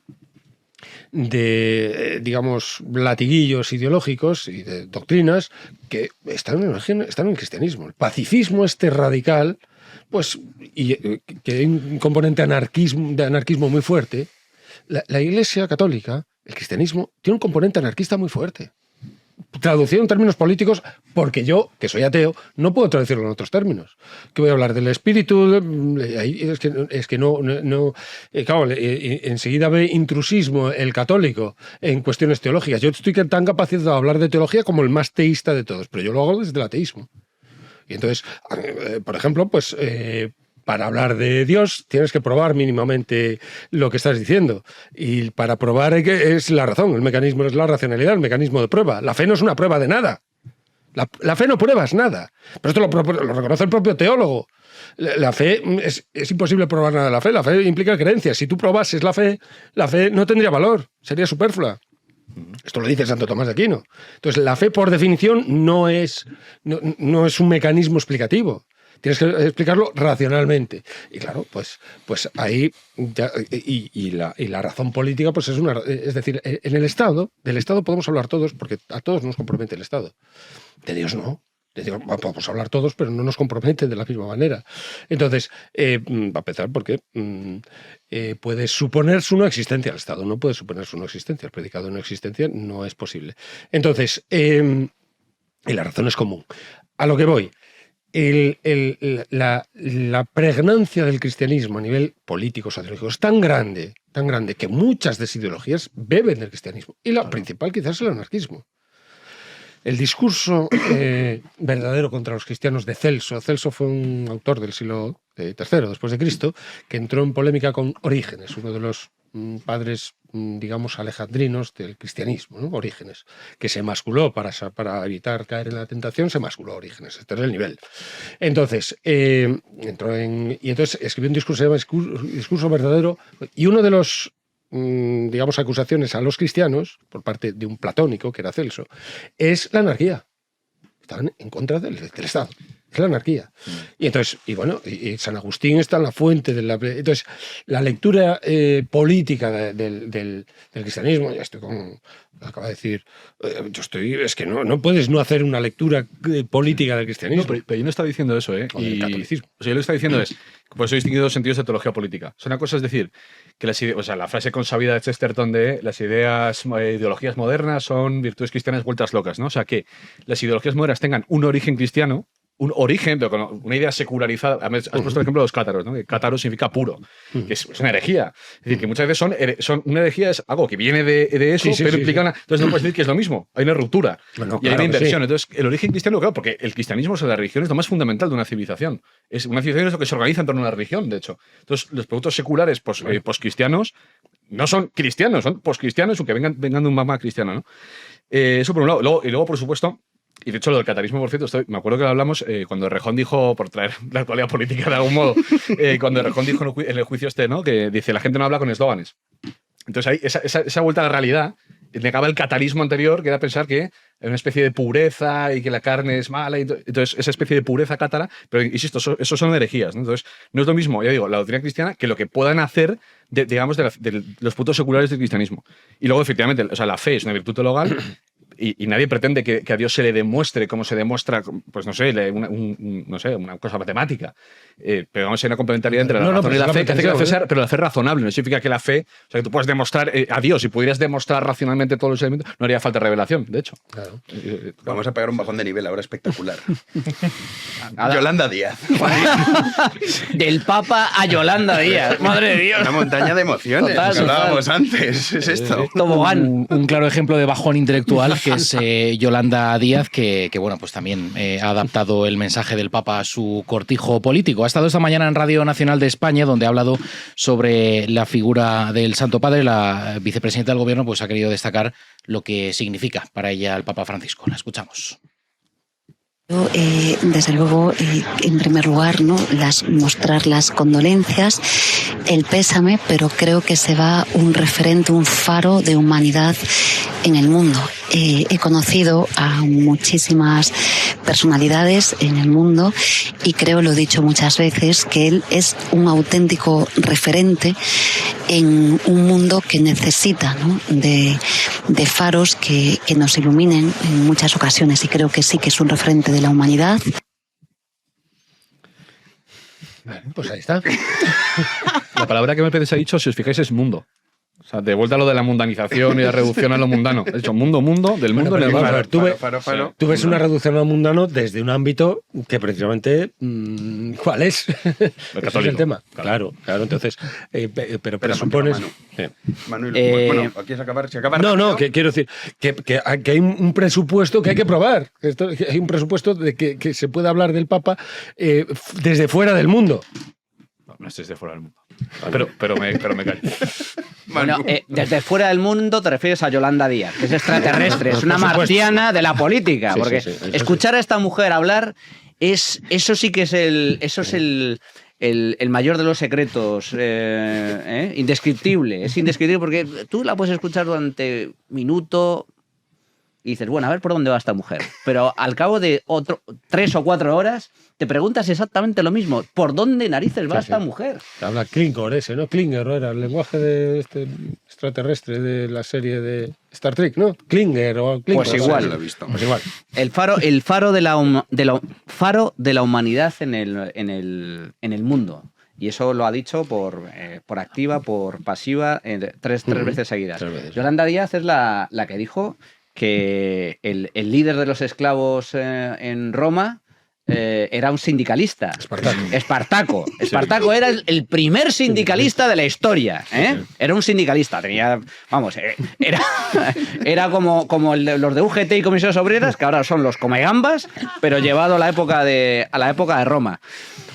digamos, latiguillos ideológicos y de doctrinas que están en el cristianismo. El pacifismo radical, pues, y que hay un componente de anarquismo muy fuerte. La Iglesia católica, el cristianismo, tiene un componente anarquista muy fuerte. Traducido en términos políticos, porque yo, que soy ateo, no puedo traducirlo en otros términos. Que voy a hablar del espíritu, es que no claro, enseguida ve intrusismo el católico en cuestiones teológicas. Yo estoy tan capacitado de hablar de teología como el más teísta de todos, pero yo lo hago desde el ateísmo. Y entonces, por ejemplo, pues para hablar de Dios tienes que probar mínimamente lo que estás diciendo. Y para probar es la razón, el mecanismo es la racionalidad, el mecanismo de prueba. La fe no es una prueba de nada. La fe no pruebas nada. Pero esto lo reconoce el propio teólogo. La fe es imposible probar nada de la fe. La fe implica creencias. Si tú probases la fe no tendría valor, sería superflua. Esto lo dice Santo Tomás de Aquino. Entonces, la fe, por definición, no es un mecanismo explicativo. Tienes que explicarlo racionalmente. Y claro, pues ahí ya, y la razón política, pues es decir, en el Estado, del Estado podemos hablar todos, porque a todos nos compromete el Estado. De Dios no. De Dios podemos hablar todos, pero no nos compromete de la misma manera. Entonces, va a empezar porque puede suponer su no existencia. El Estado no puede suponer su no existencia. El predicado de no existencia no es posible. Entonces, y la razón es común. A lo que voy. La pregnancia del cristianismo a nivel político, sociológico, es tan grande que muchas de esas ideologías beben del cristianismo. Y la principal quizás es el anarquismo. El discurso verdadero contra los cristianos de Celso. Celso fue un autor del siglo III después de Cristo que entró en polémica con Orígenes, uno de los padres, digamos, alejandrinos del cristianismo, ¿no? Orígenes, que se emasculó para evitar caer en la tentación, se emasculó a Orígenes. Este era el nivel. Entonces, entonces escribió un discurso, se llama Discurso verdadero, y uno de los digamos, acusaciones a los cristianos, por parte de un platónico, que era Celso, es la anarquía. Estaban en contra del Estado. Es la anarquía. Y entonces, y San Agustín está en la fuente de la... Entonces, la lectura política del cristianismo, ya estoy con... Acaba de decir, es que no puedes no hacer una lectura política del cristianismo. No, pero yo no estaba diciendo eso, ¿eh? O del catolicismo. O sea, yo lo que estaba diciendo es, pues he distinguido dos sentidos de teología política. O sea, una cosa es decir, que la frase consabida de Chesterton de las ideologías modernas son virtudes cristianas vueltas locas, ¿no? O sea, que las ideologías modernas tengan un origen cristiano, un origen, pero con una idea secularizada. Has puesto el ejemplo de los cátaros, ¿no? Que cátaro significa puro, que es una herejía. Es decir, que muchas veces son una herejía es algo que viene de eso, pero implica una... Entonces no puedes decir que es lo mismo. Hay una ruptura y hay una inversión. Entonces, el origen cristiano, claro, porque el cristianismo, o sea, la religión es lo más fundamental de una civilización. Una civilización es lo que se organiza en torno a una religión, de hecho. Entonces, los productos seculares poscristianos no son cristianos, son poscristianos, aunque vengan de un mamá cristiano, ¿no? Eso por un lado. Y luego, por supuesto... Y de hecho, lo del catarismo, por cierto, me acuerdo que lo hablamos cuando Rejón dijo, por traer la actualidad política de algún modo, cuando Rejón dijo en el juicio ¿no? Que dice, la gente no habla con eslóganes. Entonces, ahí, esa vuelta a la realidad negaba el catarismo anterior, que era pensar que hay una especie de pureza y que la carne es mala. Entonces, esa especie de pureza cátara, pero insisto, eso son herejías, ¿no? Entonces, no es lo mismo, ya digo, la doctrina cristiana que lo que puedan hacer, digamos, de los puntos seculares del cristianismo. Y luego, efectivamente, o sea, la fe es una virtud teologal. Y nadie pretende que a Dios se le demuestre como se demuestra, pues no sé, una cosa matemática. Pero vamos a ir una complementariedad entre la razón y la fe, que hace que la fe sea, pero la fe razonable. No significa que la fe, o sea, que tú puedes demostrar a Dios, si pudieras demostrar racionalmente todos los elementos, no haría falta revelación, de hecho. Claro. Vamos a pegar un bajón de nivel ahora espectacular. Yolanda Díaz. Del Papa a Yolanda Díaz. Madre de Dios. Una montaña de emociones. Total. Hablábamos antes. Es esto. Tobogán. Un claro ejemplo de bajón intelectual que es Yolanda Díaz, que bueno, pues también ha adaptado el mensaje del Papa a su cortijo político. Ha estado esta mañana en Radio Nacional de España, donde ha hablado sobre la figura del Santo Padre. La vicepresidenta del Gobierno pues ha querido destacar lo que significa para ella el Papa Francisco. La escuchamos. Desde luego, en primer lugar, ¿no?, mostrar las condolencias, el pésame, pero creo que se va un referente, un faro de humanidad en el mundo. He conocido a muchísimas personalidades en el mundo y creo, lo he dicho muchas veces, que él es un auténtico referente en un mundo que necesita, ¿no?, de faros que nos iluminen en muchas ocasiones, y creo que sí que es un referente de la humanidad. Bueno, pues ahí está. La palabra que me parece ha dicho, si os fijáis, es mundo. O sea, de vuelta a lo de la mundanización y la reducción a lo mundano. He dicho mundo, del mundo en el vamos a mundo. ver, tú ves una reducción a lo mundano desde un ámbito que precisamente, ¿cuál es? Ese es el tema. Claro, entonces, pero presupones... Manu, Eh, bueno, ¿quieres acabar? Si acabas No, rápido. que quiero decir que hay un presupuesto que hay que probar. Que hay un presupuesto de que se puede hablar del Papa desde fuera del mundo. No estés de fuera del mundo. Pero me callo. Bueno, desde fuera del mundo te refieres a Yolanda Díaz, que es extraterrestre, es una marciana de la política. Sí, porque sí, eso escuchar a esta mujer hablar, eso sí que es el mayor de los secretos, indescriptible. Es indescriptible porque tú la puedes escuchar durante minuto y dices, bueno, a ver por dónde va esta mujer. Pero al cabo de 3 o 4 horas te preguntas exactamente lo mismo. ¿Por dónde narices va esta mujer? Habla Klinger ese, ¿no? Klinger, ¿no? Era el lenguaje de este extraterrestre de la serie de Star Trek, ¿no? Klinger o Klinger. Pues igual. No lo he visto. Pues igual. El faro de la humanidad en el mundo. Y eso lo ha dicho por activa, por pasiva, tres veces seguidas. 3 veces. Yolanda Díaz es la que dijo que el líder de los esclavos en Roma era un sindicalista. Espartaco. Espartaco era el primer sindicalista de la historia. Era un sindicalista. Era como los de UGT y Comisiones Obreras, que ahora son los comegambas, pero llevado a la época de Roma.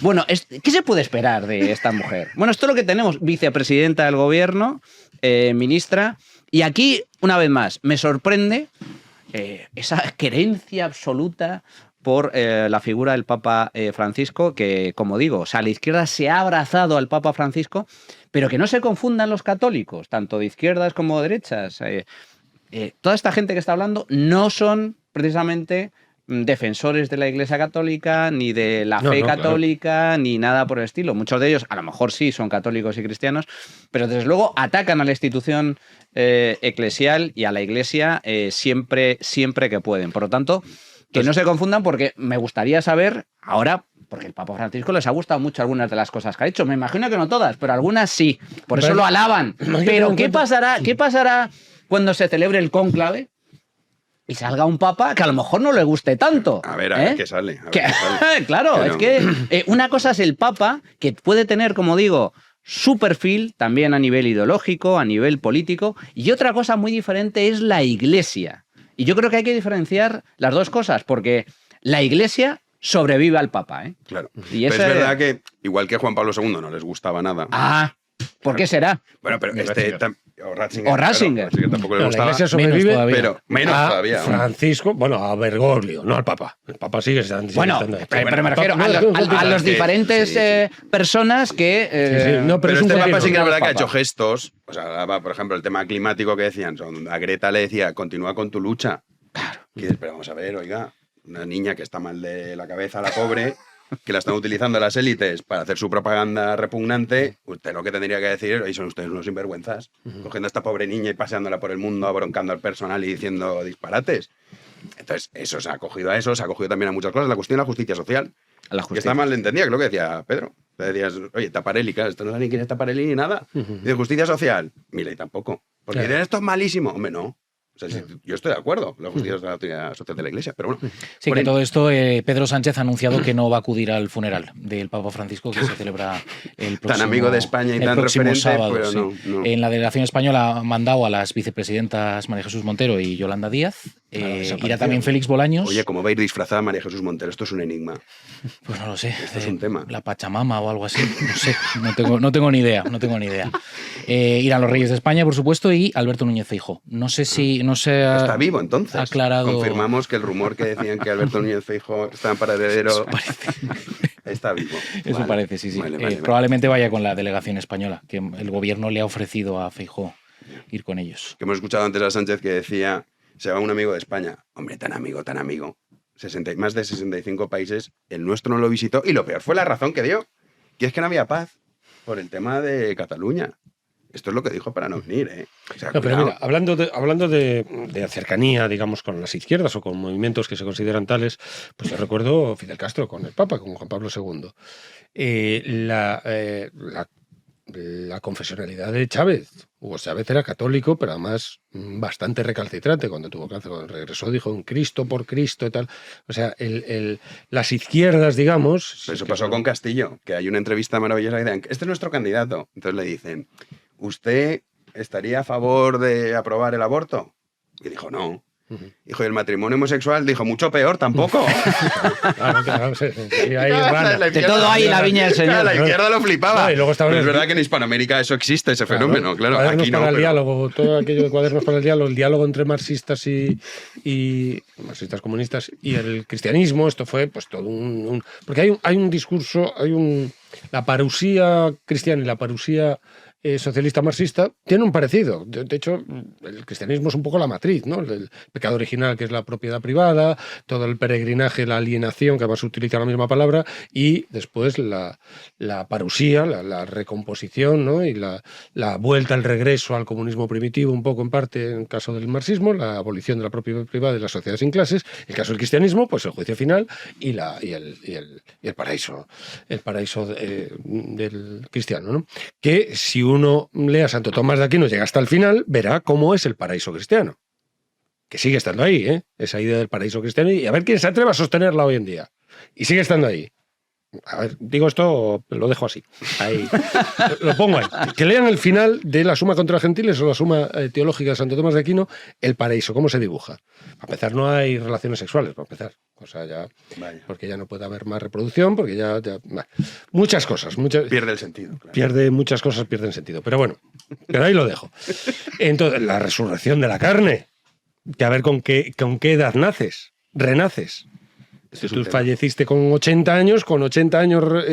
Bueno, ¿qué se puede esperar de esta mujer? Bueno, esto es lo que tenemos. Vicepresidenta del Gobierno, ministra. Y aquí, una vez más, me sorprende esa querencia absoluta por la figura del Papa Francisco, que, como digo, o sea, la izquierda se ha abrazado al Papa Francisco, pero que no se confundan los católicos, tanto de izquierdas como de derechas. Toda esta gente que está hablando no son precisamente defensores de la Iglesia Católica, ni de la fe católica, ni nada por el estilo. Muchos de ellos, a lo mejor sí, son católicos y cristianos, pero desde luego atacan a la institución eclesial y a la Iglesia siempre que pueden. Por lo tanto, que no se confundan, porque me gustaría saber ahora, porque el Papa Francisco les ha gustado mucho algunas de las cosas que ha hecho. Me imagino que no todas, pero algunas sí. Por eso lo alaban. Pero ¿qué pasará cuando se celebre el cónclave y salga un papa que a lo mejor no le guste tanto? A ver qué sale. Claro, Pero... es que una cosa es el papa, que puede tener, como digo, su perfil también a nivel ideológico, a nivel político, y otra cosa muy diferente es la Iglesia. Y yo creo que hay que diferenciar las dos cosas, porque la Iglesia sobrevive al papa. Claro. Y Pero es verdad que, igual que Juan Pablo II no les gustaba nada. ¿Por qué será? Bueno, pero o Ratzinger. Ratzinger tampoco le La gustaba. Iglesia sobrevive, Pero menos todavía. Francisco, a Bergoglio, no al Papa. El Papa sigue estando. Bueno, pero me refiero a los diferentes personas que... No, Pero es un este Papa sí que es gobierno. verdad que ha hecho gestos. O sea, por ejemplo, el tema climático que decían. A Greta le decía, continúa con tu lucha. Claro. Pero vamos a ver, oiga, una niña que está mal de la cabeza, la pobre, que la están utilizando las élites para hacer su propaganda repugnante, usted lo que tendría que decir, son ustedes unos sinvergüenzas, cogiendo a esta pobre niña y paseándola por el mundo, abroncando al personal y diciendo disparates. Entonces, eso se ha acogido a eso, se ha acogido también a muchas cosas. La cuestión de la justicia social. Que está mal entendida, que es lo que decía Pedro. Le decías, oye, Taparelli, claro, esto no sabe ni quién es Taparelli ni nada. De justicia social, Milei tampoco. Porque dicen, esto es malísimo. Hombre, no. O sea, yo estoy de acuerdo, la justicia social de la Iglesia, pero bueno. Sí, que todo esto, Pedro Sánchez ha anunciado que no va a acudir al funeral del Papa Francisco, que se celebra el próximo, tan amigo de España y tan referente, sábado, pero no. En la delegación española ha mandado a las vicepresidentas María Jesús Montero y Yolanda Díaz, Irá también Félix Bolaños. Oye, ¿cómo va a ir disfrazada María Jesús Montero? Esto es un enigma. Pues no lo sé. Esto es un tema. La Pachamama o algo así. No sé. No tengo ni idea. Irán los Reyes de España, por supuesto, y Alberto Núñez Feijóo. No sé si... No sé, está vivo, entonces. Aclarado... Confirmamos que el rumor que decían que Alberto Núñez Feijóo estaba para heredero... Está vivo. Eso vale. Parece, sí. Vale. Probablemente vaya con la delegación española, que el gobierno le ha ofrecido a Feijóo ir con ellos. Que hemos escuchado antes a Sánchez que decía, se va un amigo de España. Hombre, tan amigo. Más de 65 países, el nuestro no lo visitó. Y lo peor fue la razón que dio, que es que no había paz por el tema de Cataluña. Esto es lo que dijo para no venir, ¿eh? O sea, no, pero mira, hablando de cercanía, digamos, con las izquierdas o con movimientos que se consideran tales, pues yo recuerdo Fidel Castro con el Papa, con Juan Pablo II. La confesionalidad de Chávez. Hugo Chávez era católico, pero además bastante recalcitrante. Cuando tuvo cáncer, cuando regresó, dijo un Cristo por Cristo y tal. O sea, las izquierdas, digamos... Eso pasó con Castillo, que hay una entrevista maravillosa que dicen, este es nuestro candidato. Entonces le dicen, ¿usted estaría a favor de aprobar el aborto? Y dijo, no. Dijo, ¿y el matrimonio homosexual? Dijo, mucho peor, tampoco. Claro, sí. De todo hay la viña del señor. La izquierda lo flipaba. Y luego pero es verdad que en Hispanoamérica eso existe, ese fenómeno, claro. Aquí no, para el pero... diálogo, todo aquello de cuadernos para el diálogo entre marxistas y marxistas comunistas y el cristianismo, esto fue pues todo porque hay un discurso, la parusía cristiana y la parusía socialista marxista tiene un parecido. De hecho, el cristianismo es un poco la matriz, ¿no? El pecado original, que es la propiedad privada, todo el peregrinaje, la alienación, que además utiliza la misma palabra, y después la parusía, la recomposición, ¿no? Y la vuelta, el regreso al comunismo primitivo, un poco en parte en el caso del marxismo, la abolición de la propiedad privada de las sociedades sin clases. En el caso del cristianismo, pues el juicio final y el paraíso. El paraíso del cristiano, ¿no? Que si uno lee a Santo Tomás de Aquino, llega hasta el final, verá cómo es el paraíso cristiano. Que sigue estando ahí, ¿eh? Esa idea del paraíso cristiano, y a ver quién se atreve a sostenerla hoy en día. Y sigue estando ahí. A ver, digo esto, lo dejo así. Ahí. Lo pongo ahí. Que lean el final de la Suma contra los Gentiles o la Suma teológica de Santo Tomás de Aquino, el paraíso, cómo se dibuja. Para empezar, no hay relaciones sexuales, para empezar. O sea, ya. Vaya. Porque ya no puede haber más reproducción, porque ya muchas cosas. Pierde el sentido. Claro. Muchas cosas pierden sentido. Pero bueno, pero ahí lo dejo. Entonces, la resurrección de la carne. Que a ver con qué edad renaces. Si tú falleciste con 80 años, con 80 años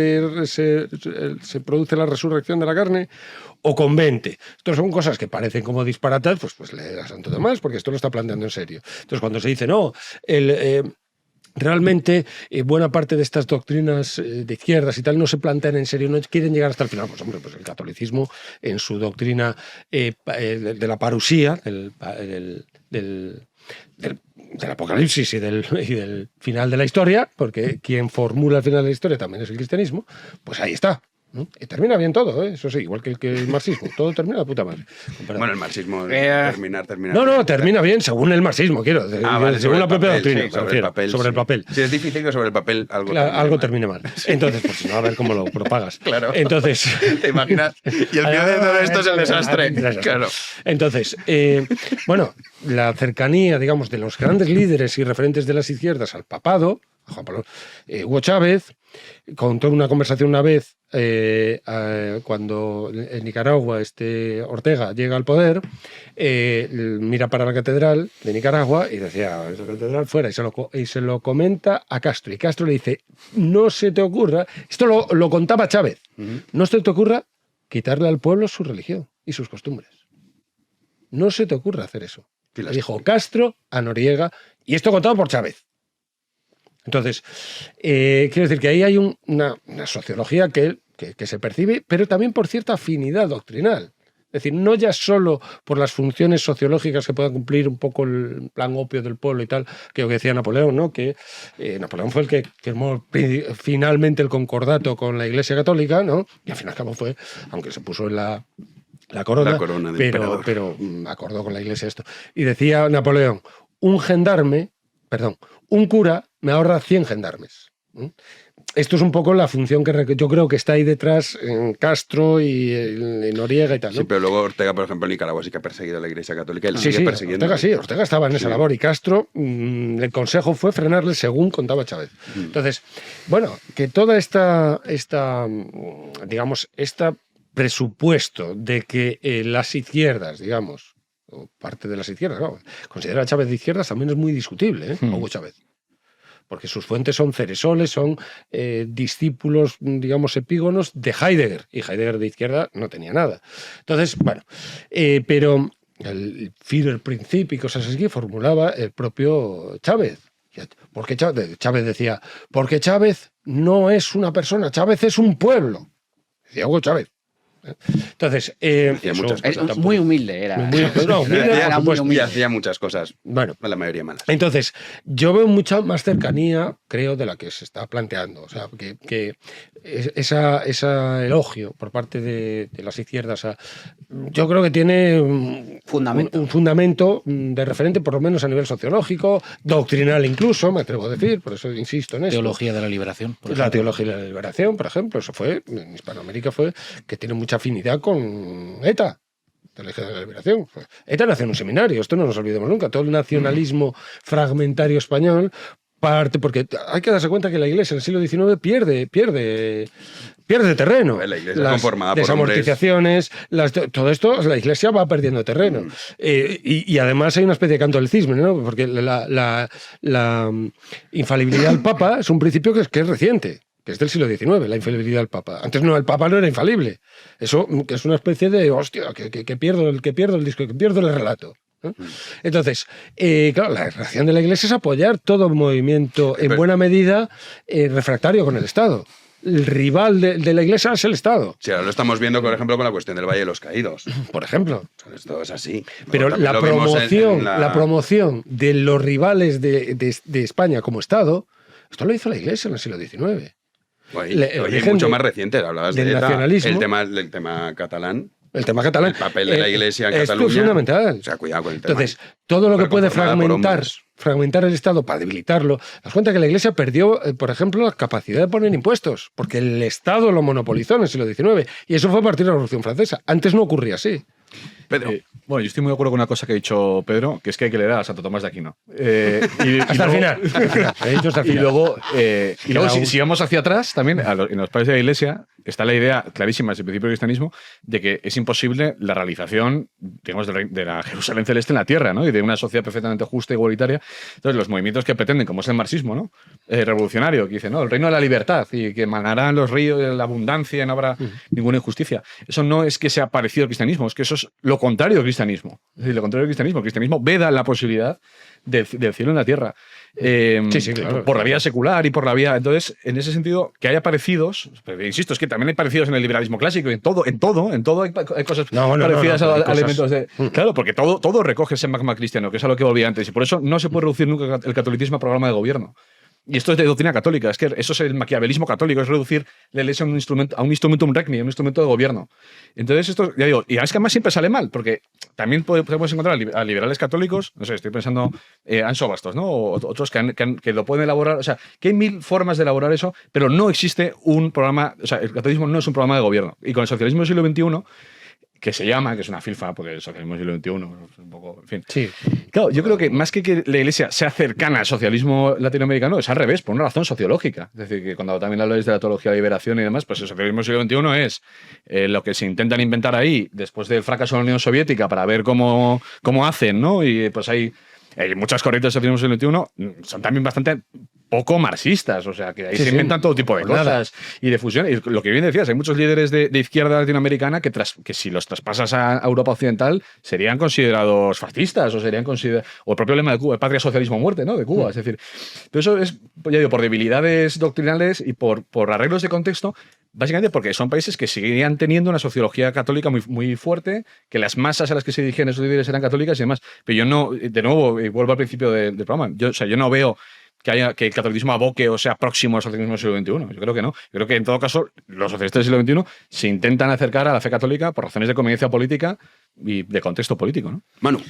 se produce la resurrección de la carne, o con 20. Estas son cosas que parecen como disparatas, pues lee a Santo Tomás, porque esto lo está planteando en serio. Entonces, cuando se dice, no, realmente buena parte de estas doctrinas de izquierdas y tal no se plantean en serio, no quieren llegar hasta el final. Pues hombre, pues el catolicismo en su doctrina de la parusía, del apocalipsis y del final de la historia, porque quien formula el final de la historia también es el cristianismo, pues ahí está. ¿No? Y termina bien todo, ¿eh? Eso sí, igual que el marxismo, todo termina de puta madre. Bueno, el marxismo termina. No, termina bien según el marxismo, quiero. Vale, según la propia doctrina. Sí, sobre el papel. Sí, es difícil que sobre el papel algo termine mal. Entonces, pues si no, a ver cómo lo propagas. Claro. Entonces. ¿Te imaginas? Y el pie de todo esto es el desastre. Claro. Entonces, bueno, la cercanía, digamos, de los grandes líderes y referentes de las izquierdas al papado, Juan Pablo, Hugo Chávez, contó una conversación una vez cuando en Nicaragua Ortega llega al poder, mira para la catedral de Nicaragua y decía, esa catedral fuera, y se lo comenta a Castro, y Castro le dice, no se te ocurra, esto lo contaba Chávez, no se te ocurra quitarle al pueblo su religión y sus costumbres. No se te ocurra hacer eso. Le dijo Castro a Noriega, y esto contado por Chávez. Entonces, quiero decir que ahí hay una sociología que se percibe, pero también por cierta afinidad doctrinal. Es decir, no ya solo por las funciones sociológicas que puedan cumplir un poco el plan opio del pueblo y tal, que lo que decía Napoleón, ¿no? Que Napoleón fue el que firmó finalmente el concordato con la Iglesia Católica, ¿no? Y al fin y al cabo fue, aunque se puso en la corona pero acordó con la Iglesia esto. Y decía Napoleón, un cura me ahorra 100 gendarmes. esto es un poco la función que yo creo que está ahí detrás en Castro y en Noriega y tal, ¿no? Sí, pero luego Ortega, por ejemplo, en Nicaragua sí que ha perseguido a la Iglesia Católica. Él Sí, sigue persiguiendo. Ortega estaba en esa Sí. labor y Castro, el consejo fue frenarle según contaba Chávez. Entonces, bueno, que toda esta presupuesto de que las izquierdas, digamos, o parte de las izquierdas, ¿no? Considerar a Chávez de izquierdas también es muy discutible, Hugo Chávez. Porque sus fuentes son ceresoles, son discípulos, digamos, epígonos de Heidegger. Y Heidegger de izquierda no tenía nada. Entonces, bueno, pero el Führerprinzip y cosas así que formulaba el propio Chávez. Porque Chávez decía, porque Chávez no es una persona, Chávez es un pueblo. Decía Hugo Chávez. Entonces, muchas cosas. Muy humilde era. humilde, Era por muy supuesto. Y hacía muchas cosas. Bueno, La mayoría malas. entonces, yo veo mucha más cercanía, creo, de la que se está planteando. O sea, que ese elogio por parte de las izquierdas, yo creo que tiene un fundamento de referente, por lo menos a nivel sociológico, doctrinal incluso, me atrevo a decir, por eso insisto en esto. Teología de la liberación. por La ejemplo. teología de la liberación, por ejemplo, eso fue, en Hispanoamérica fue que tiene mucha afinidad con ETA. Teología de la liberación. ETA nació en un seminario, esto no nos olvidemos nunca. Todo el nacionalismo fragmentario español parte, porque hay que darse cuenta que la Iglesia en el siglo XIX pierde terreno. La Iglesia Las conformada por desamortizaciones, todo esto, la Iglesia va perdiendo terreno. Y además hay una especie de canto del cisne, ¿no? Porque la infalibilidad del Papa es un principio que es reciente, que es del siglo XIX, la infalibilidad del Papa. Antes no, el Papa no era infalible. Eso que es una especie de, hostia, que pierdo el disco, que pierdo el relato. ¿No? Entonces, claro, la reacción de la Iglesia es apoyar todo movimiento en buena medida refractario con el Estado. El rival de la Iglesia es el Estado. Sí, ahora lo estamos viendo, por ejemplo, con la cuestión del Valle de los Caídos. Por ejemplo. Esto es así. Pero También la lo vimos promoción, en la promoción de los rivales de España como Estado, esto lo hizo la Iglesia en el siglo XIX. Oye, mucho más reciente, hablabas del de ETA, nacionalismo. el tema catalán. El tema catalán. El papel de la Iglesia en esto Cataluña. es fundamental. O sea, cuidado con el tema. Entonces, todo lo que Pero puede conformada por fragmentar el Estado para debilitarlo. Das cuenta que la Iglesia perdió, por ejemplo, la capacidad de poner impuestos, porque el Estado lo monopolizó en el siglo XIX. Y eso fue a partir de la Revolución Francesa. Antes no ocurría así. Pedro. Bueno, yo estoy muy de acuerdo con una cosa que ha dicho Pedro, que es que hay que leer a Santo Tomás de Aquino. Hasta el final. He dicho hasta el Y final. luego, Era si vamos hacia atrás, también en los padres de la Iglesia está la idea clarísima desde el principio del cristianismo de que es imposible la realización, digamos, de la Jerusalén celeste en la tierra, ¿no? Y de una sociedad perfectamente justa e igualitaria. Entonces, los movimientos que pretenden, como es el marxismo, ¿no? Revolucionario, que dice, no, el reino de la libertad y que manarán los ríos de la abundancia y no habrá ninguna injusticia. Eso no es que sea parecido al cristianismo, es que eso es lo contrario del cristianismo. Es decir, lo contrario del cristianismo. El cristianismo veda la posibilidad del cielo en la tierra. Sí, claro. Por la vía secular y por la vía. Entonces, en ese sentido, que haya parecidos, pero insisto, es que también hay parecidos en el liberalismo clásico, en todo hay cosas parecidas a elementos de. Claro, porque todo recoge ese magma cristiano, que es a lo que volvía antes, y por eso no se puede reducir nunca el catolicismo a programa de gobierno. Y esto es de doctrina católica, es que eso es el maquiavelismo católico, es reducir la Iglesia a un instrumentum regni, a un instrumento de gobierno. Entonces, esto, ya digo, y es que además siempre sale mal, porque también podemos encontrar a liberales católicos, no sé, estoy pensando Anso Bastos, ¿no? O otros que lo pueden elaborar, o sea, que hay mil formas de elaborar eso, pero no existe un programa, o sea, el catolicismo no es un programa de gobierno. Y con el socialismo del siglo XXI, que se llama, que es una filfa, porque el socialismo del siglo XXI es un poco, en fin. Sí. Claro, yo creo que más que la Iglesia sea cercana al socialismo latinoamericano, es al revés, por una razón sociológica. Es decir, que cuando también habláis de la teología de liberación y demás, pues el socialismo del siglo XXI es lo que se intentan inventar ahí después del fracaso de la Unión Soviética para ver cómo hacen, ¿no? Y pues hay muchas corrientes del socialismo del siglo XXI, son también bastante poco marxistas, o sea, que ahí se inventan todo tipo de cosas y de fusión. Y lo que bien decías, hay muchos líderes de izquierda latinoamericana que si los traspasas a Europa Occidental serían considerados fascistas o serían considerados, o el propio lema de Cuba, el patria socialismo muerte, ¿no? De Cuba, es decir, pero eso es, ya digo, por debilidades doctrinales y por arreglos de contexto, básicamente porque son países que seguirían teniendo una sociología católica muy, muy fuerte, que las masas a las que se dirigían esos líderes eran católicas y demás. Pero yo no, de nuevo, y vuelvo al principio del programa, yo no veo que el catolicismo aboque o sea próximo al socialismo del siglo XXI. Yo creo que no. Yo creo que en todo caso los socialistas del siglo XXI se intentan acercar a la fe católica por razones de conveniencia política y de contexto político, ¿no? Manu.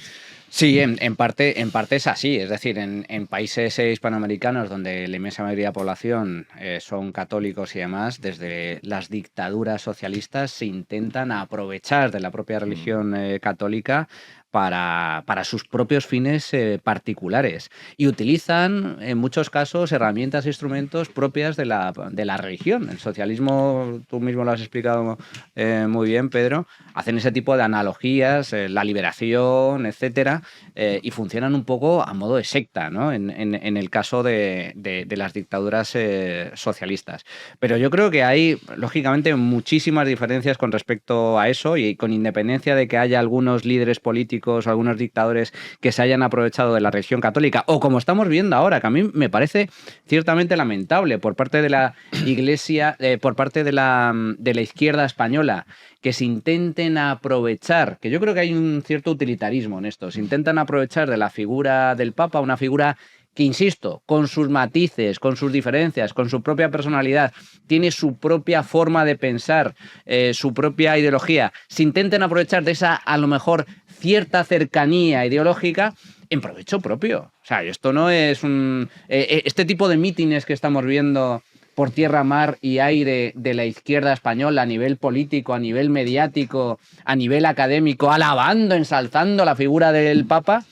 Sí, en parte es así. Es decir, en países hispanoamericanos donde la inmensa mayoría de la población son católicos y demás, desde las dictaduras socialistas se intentan aprovechar de la propia religión católica para sus propios fines particulares y utilizan en muchos casos herramientas e instrumentos propias de la religión. El socialismo, tú mismo lo has explicado muy bien, Pedro, hacen ese tipo de analogías, la liberación, etcétera, y funcionan un poco a modo de secta, ¿no? En el caso de las dictaduras socialistas. Pero yo creo que hay, lógicamente, muchísimas diferencias con respecto a eso y con independencia de que haya algunos líderes políticos o algunos dictadores que se hayan aprovechado de la religión católica, o como estamos viendo ahora, que a mí me parece ciertamente lamentable por parte de la Iglesia, por parte de la izquierda española, que se intenten aprovechar, que yo creo que hay un cierto utilitarismo en esto, se intentan aprovechar de la figura del Papa, una figura que, insisto, con sus matices, con sus diferencias, con su propia personalidad, tiene su propia forma de pensar, su propia ideología, se intenten aprovechar de esa, a lo mejor, cierta cercanía ideológica en provecho propio. O sea, esto no es este tipo de mítines que estamos viendo por tierra, mar y aire de la izquierda española a nivel político, a nivel mediático, a nivel académico, alabando, ensalzando la figura del Papa,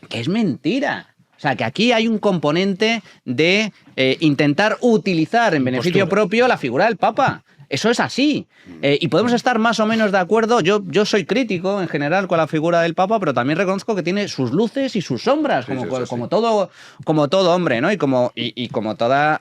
que es mentira. O sea, que aquí hay un componente de intentar utilizar en beneficio propio la figura del Papa. Eso es así. Y podemos estar más o menos de acuerdo. Yo soy crítico en general con la figura del Papa, pero también reconozco que tiene sus luces y sus sombras, como todo hombre, ¿no? Y como toda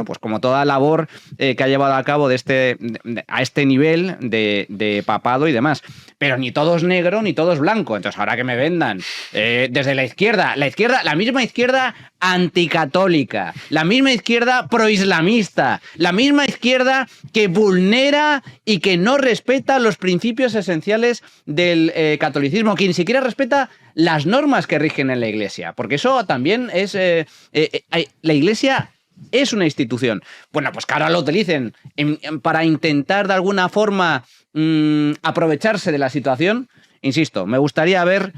pues como toda labor que ha llevado a cabo a este nivel de papado y demás. Pero ni todo es negro ni todo es blanco. Entonces, ahora que me vendan desde la izquierda, la misma izquierda anticatólica, la misma izquierda proislamista, la misma izquierda que vulnera y que no respeta los principios esenciales del catolicismo, que ni siquiera respeta las normas que rigen en la Iglesia, porque eso también es... la Iglesia es una institución. Bueno, pues que ahora lo utilicen para intentar de alguna forma aprovecharse de la situación. Insisto, me gustaría ver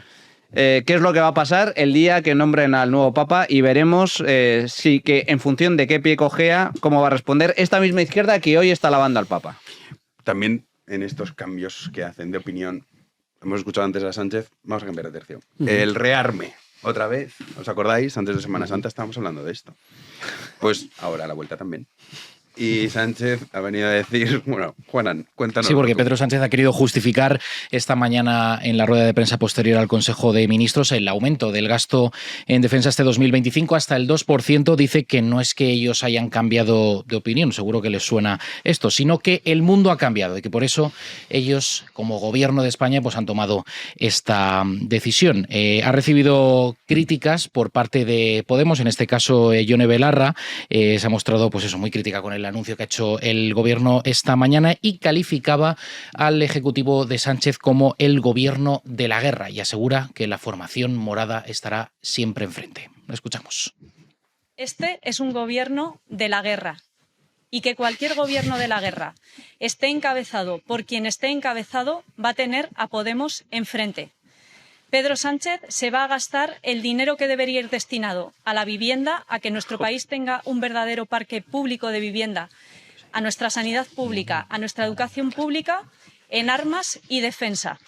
qué es lo que va a pasar el día que nombren al nuevo Papa y veremos si que en función de qué pie cojea, cómo va a responder esta misma izquierda que hoy está alabando al Papa. También en estos cambios que hacen de opinión, hemos escuchado antes a Sánchez, vamos a cambiar de tercio. El rearme, otra vez, ¿os acordáis? Antes de Semana Santa estábamos hablando de esto. Pues ahora a la vuelta también. Y Sánchez ha venido a decir, bueno, Juanan, cuéntanos. Sí, porque Pedro Sánchez ha querido justificar esta mañana en la rueda de prensa posterior al Consejo de Ministros el aumento del gasto en defensa este 2025 hasta el 2%. Dice que no es que ellos hayan cambiado de opinión, seguro que les suena esto, sino que el mundo ha cambiado y que por eso ellos, como gobierno de España, pues han tomado esta decisión. Ha recibido críticas por parte de Podemos, en este caso Yone Belarra, se ha mostrado pues eso, muy crítica con el anuncio que ha hecho el gobierno esta mañana y calificaba al ejecutivo de Sánchez como el gobierno de la guerra y asegura que la formación morada estará siempre enfrente. Lo escuchamos. Este es un gobierno de la guerra y que cualquier gobierno de la guerra esté encabezado por quien esté encabezado va a tener a Podemos enfrente. Pedro Sánchez se va a gastar el dinero que debería ir destinado a la vivienda, a que nuestro país tenga un verdadero parque público de vivienda, a nuestra sanidad pública, a nuestra educación pública, en armas y defensa.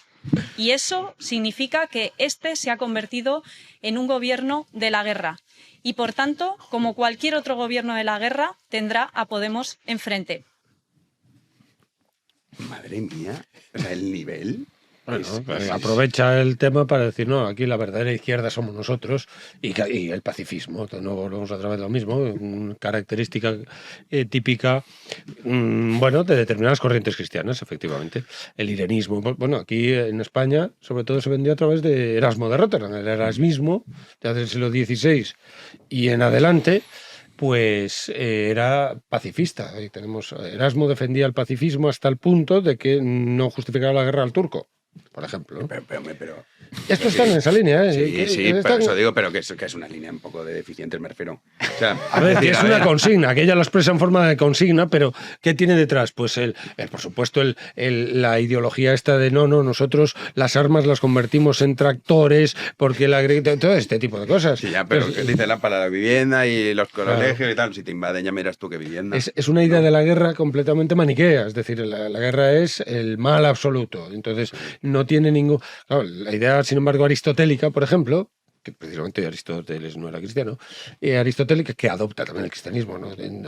Y eso significa que este se ha convertido en un gobierno de la guerra. Y, por tanto, como cualquier otro gobierno de la guerra, tendrá a Podemos enfrente. Madre mía, o sea, el nivel... Bueno, pues aprovecha el tema para decir, no, aquí la verdadera izquierda somos nosotros y el pacifismo. No volvemos otra vez lo mismo, una característica típica, de determinadas corrientes cristianas, efectivamente. El irenismo. Bueno, aquí en España, sobre todo, se vendió a través de Erasmo de Róterdam, el erasmismo, desde el siglo XVI y en adelante. Pues era pacifista. Y Erasmo defendía el pacifismo hasta el punto de que no justificaba la guerra al turco, por ejemplo. Pero Estos están en esa línea, ¿eh? Sí, por eso digo, pero que es una línea un poco de deficientes, me refiero. O sea, A ver, que es una consigna, que ella lo expresa en forma de consigna, pero ¿qué tiene detrás? Pues por supuesto, la ideología esta de no, nosotros las armas las convertimos en tractores, porque todo este tipo de cosas. Sí, ya, pero que dice para la vivienda y los colegios y tal, si te invaden ya miras tú qué vivienda. Es una idea de la guerra completamente maniquea, es decir, la guerra es el mal absoluto, entonces no tiene ningún... Claro, la idea, sin embargo, aristotélica, por ejemplo, que precisamente Aristóteles no era cristiano, aristotélica, que adopta también el cristianismo, ¿no? en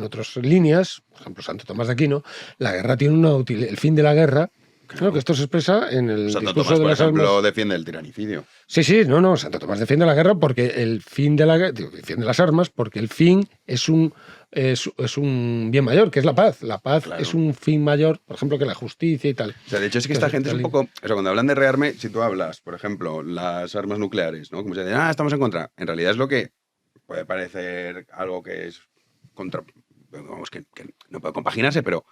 otras líneas, por ejemplo, Santo Tomás de Aquino, la guerra tiene una utilidad, el fin de la guerra. Claro, que esto se expresa en el Santo discurso Tomás, de por las ejemplo, armas. defiende el tiranicidio. Sí, Santo Tomás defiende la guerra porque el fin de la guerra, defiende las armas porque el fin es un bien mayor, que es la paz. La paz es un fin mayor, por ejemplo, que la justicia y tal. O sea, de hecho es que esta gente es un poco... O sea, cuando hablan de rearme, si tú hablas, por ejemplo, las armas nucleares, ¿no? Como se dice, estamos en contra. En realidad es lo que puede parecer algo que es contra... Vamos, que no puede compaginarse, pero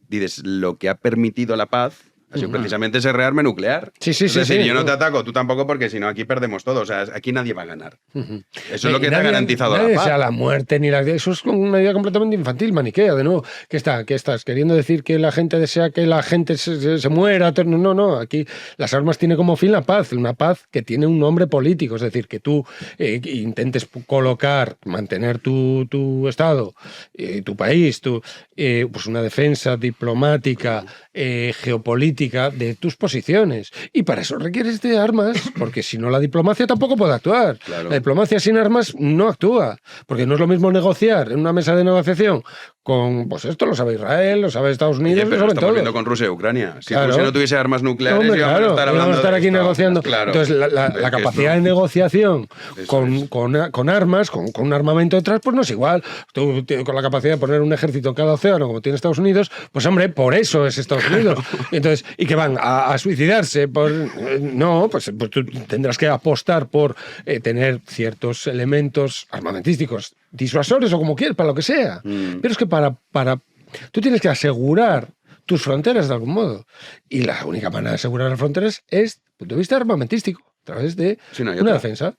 dices, lo que ha permitido la paz ha sido precisamente ese rearme nuclear. Sí. Es decir, yo no te ataco, tú tampoco, porque si no, aquí perdemos todo. O sea, aquí nadie va a ganar. Eso es lo que te ha garantizado la paz. Sea la muerte ni la... Eso es una idea completamente infantil, maniquea, de nuevo. ¿Qué estás queriendo decir que la gente desea que la gente se muera? No. Aquí las armas tienen como fin la paz. Una paz que tiene un nombre político. Es decir, que tú intentes mantener tu Estado, tu país, pues una defensa diplomática, geopolítica de tus posiciones. Y para eso requieres de armas, porque si no la diplomacia tampoco puede actuar. Claro. La diplomacia sin armas no actúa, porque no es lo mismo negociar en una mesa de negociación con, pues esto lo sabe Israel, lo sabe Estados Unidos, Pero lo saben estamos todos. viendo con Rusia y Ucrania. Si Claro. Rusia no tuviese armas nucleares, Hombre, íbamos a estar aquí esto. negociando. Claro. Entonces, la capacidad de negociación con armas, con un armamento detrás, pues no es igual. Tú con la capacidad de poner un ejército en cada océano, como tiene Estados Unidos, pues hombre, por eso es Estados Unidos. Entonces, ¿y que van a suicidarse? No, pues tú tendrás que apostar por tener ciertos elementos armamentísticos, disuasores o como quieras, para lo que sea. Pero es que para tú tienes que asegurar tus fronteras de algún modo. Y la única manera de asegurar las fronteras es, desde el punto de vista armamentístico, a través de una defensa.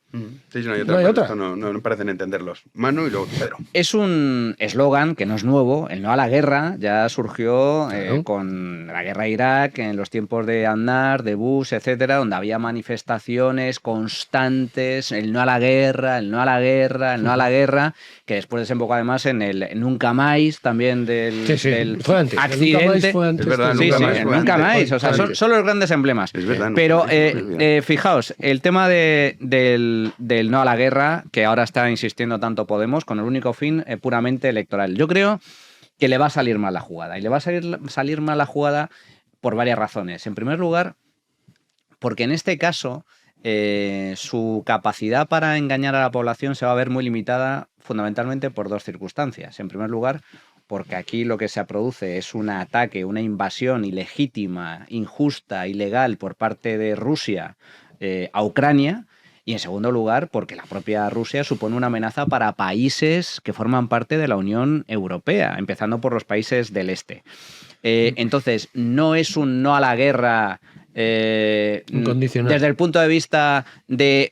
Sí, no hay No hay otra. Esto no parecen entenderlos. Manu y luego Pedro. Es un eslogan que no es nuevo, el no a la guerra ya surgió Claro. con la guerra de Irak, en los tiempos de Aznar, de Bush, etcétera, donde había manifestaciones constantes, el no a la guerra, el no a la guerra, el no a la guerra, que después desembocó además en el nunca más también del Fue antes. El accidente. Nunca Más fue antes. Es verdad, Sí, Nunca sí, Más el fue nunca antes. más. O sea, son los grandes emblemas. Es verdad. Pero no. fijaos, el tema del no a la guerra, que ahora está insistiendo tanto Podemos, con el único fin puramente electoral. Yo creo que le va a salir mal la jugada. Y le va a salir mal la jugada por varias razones. En primer lugar, porque en este caso su capacidad para engañar a la población se va a ver muy limitada fundamentalmente por dos circunstancias. En primer lugar, porque aquí lo que se produce es un ataque, una invasión ilegítima, injusta, ilegal por parte de Rusia a Ucrania. Y en segundo lugar, porque la propia Rusia supone una amenaza para países que forman parte de la Unión Europea, empezando por los países del este. Entonces, no es un no a la guerra Incondicional. desde el punto de vista de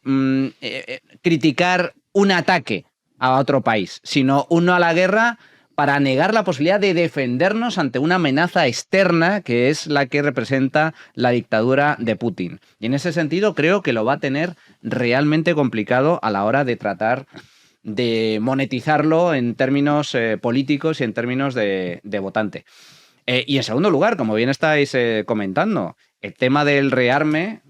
criticar un ataque a otro país, sino un no a la guerra para negar la posibilidad de defendernos ante una amenaza externa que es la que representa la dictadura de Putin. Y en ese sentido creo que lo va a tener realmente complicado a la hora de tratar de monetizarlo en términos políticos y en términos de votante. Y en segundo lugar, como bien estáis comentando, el tema del rearme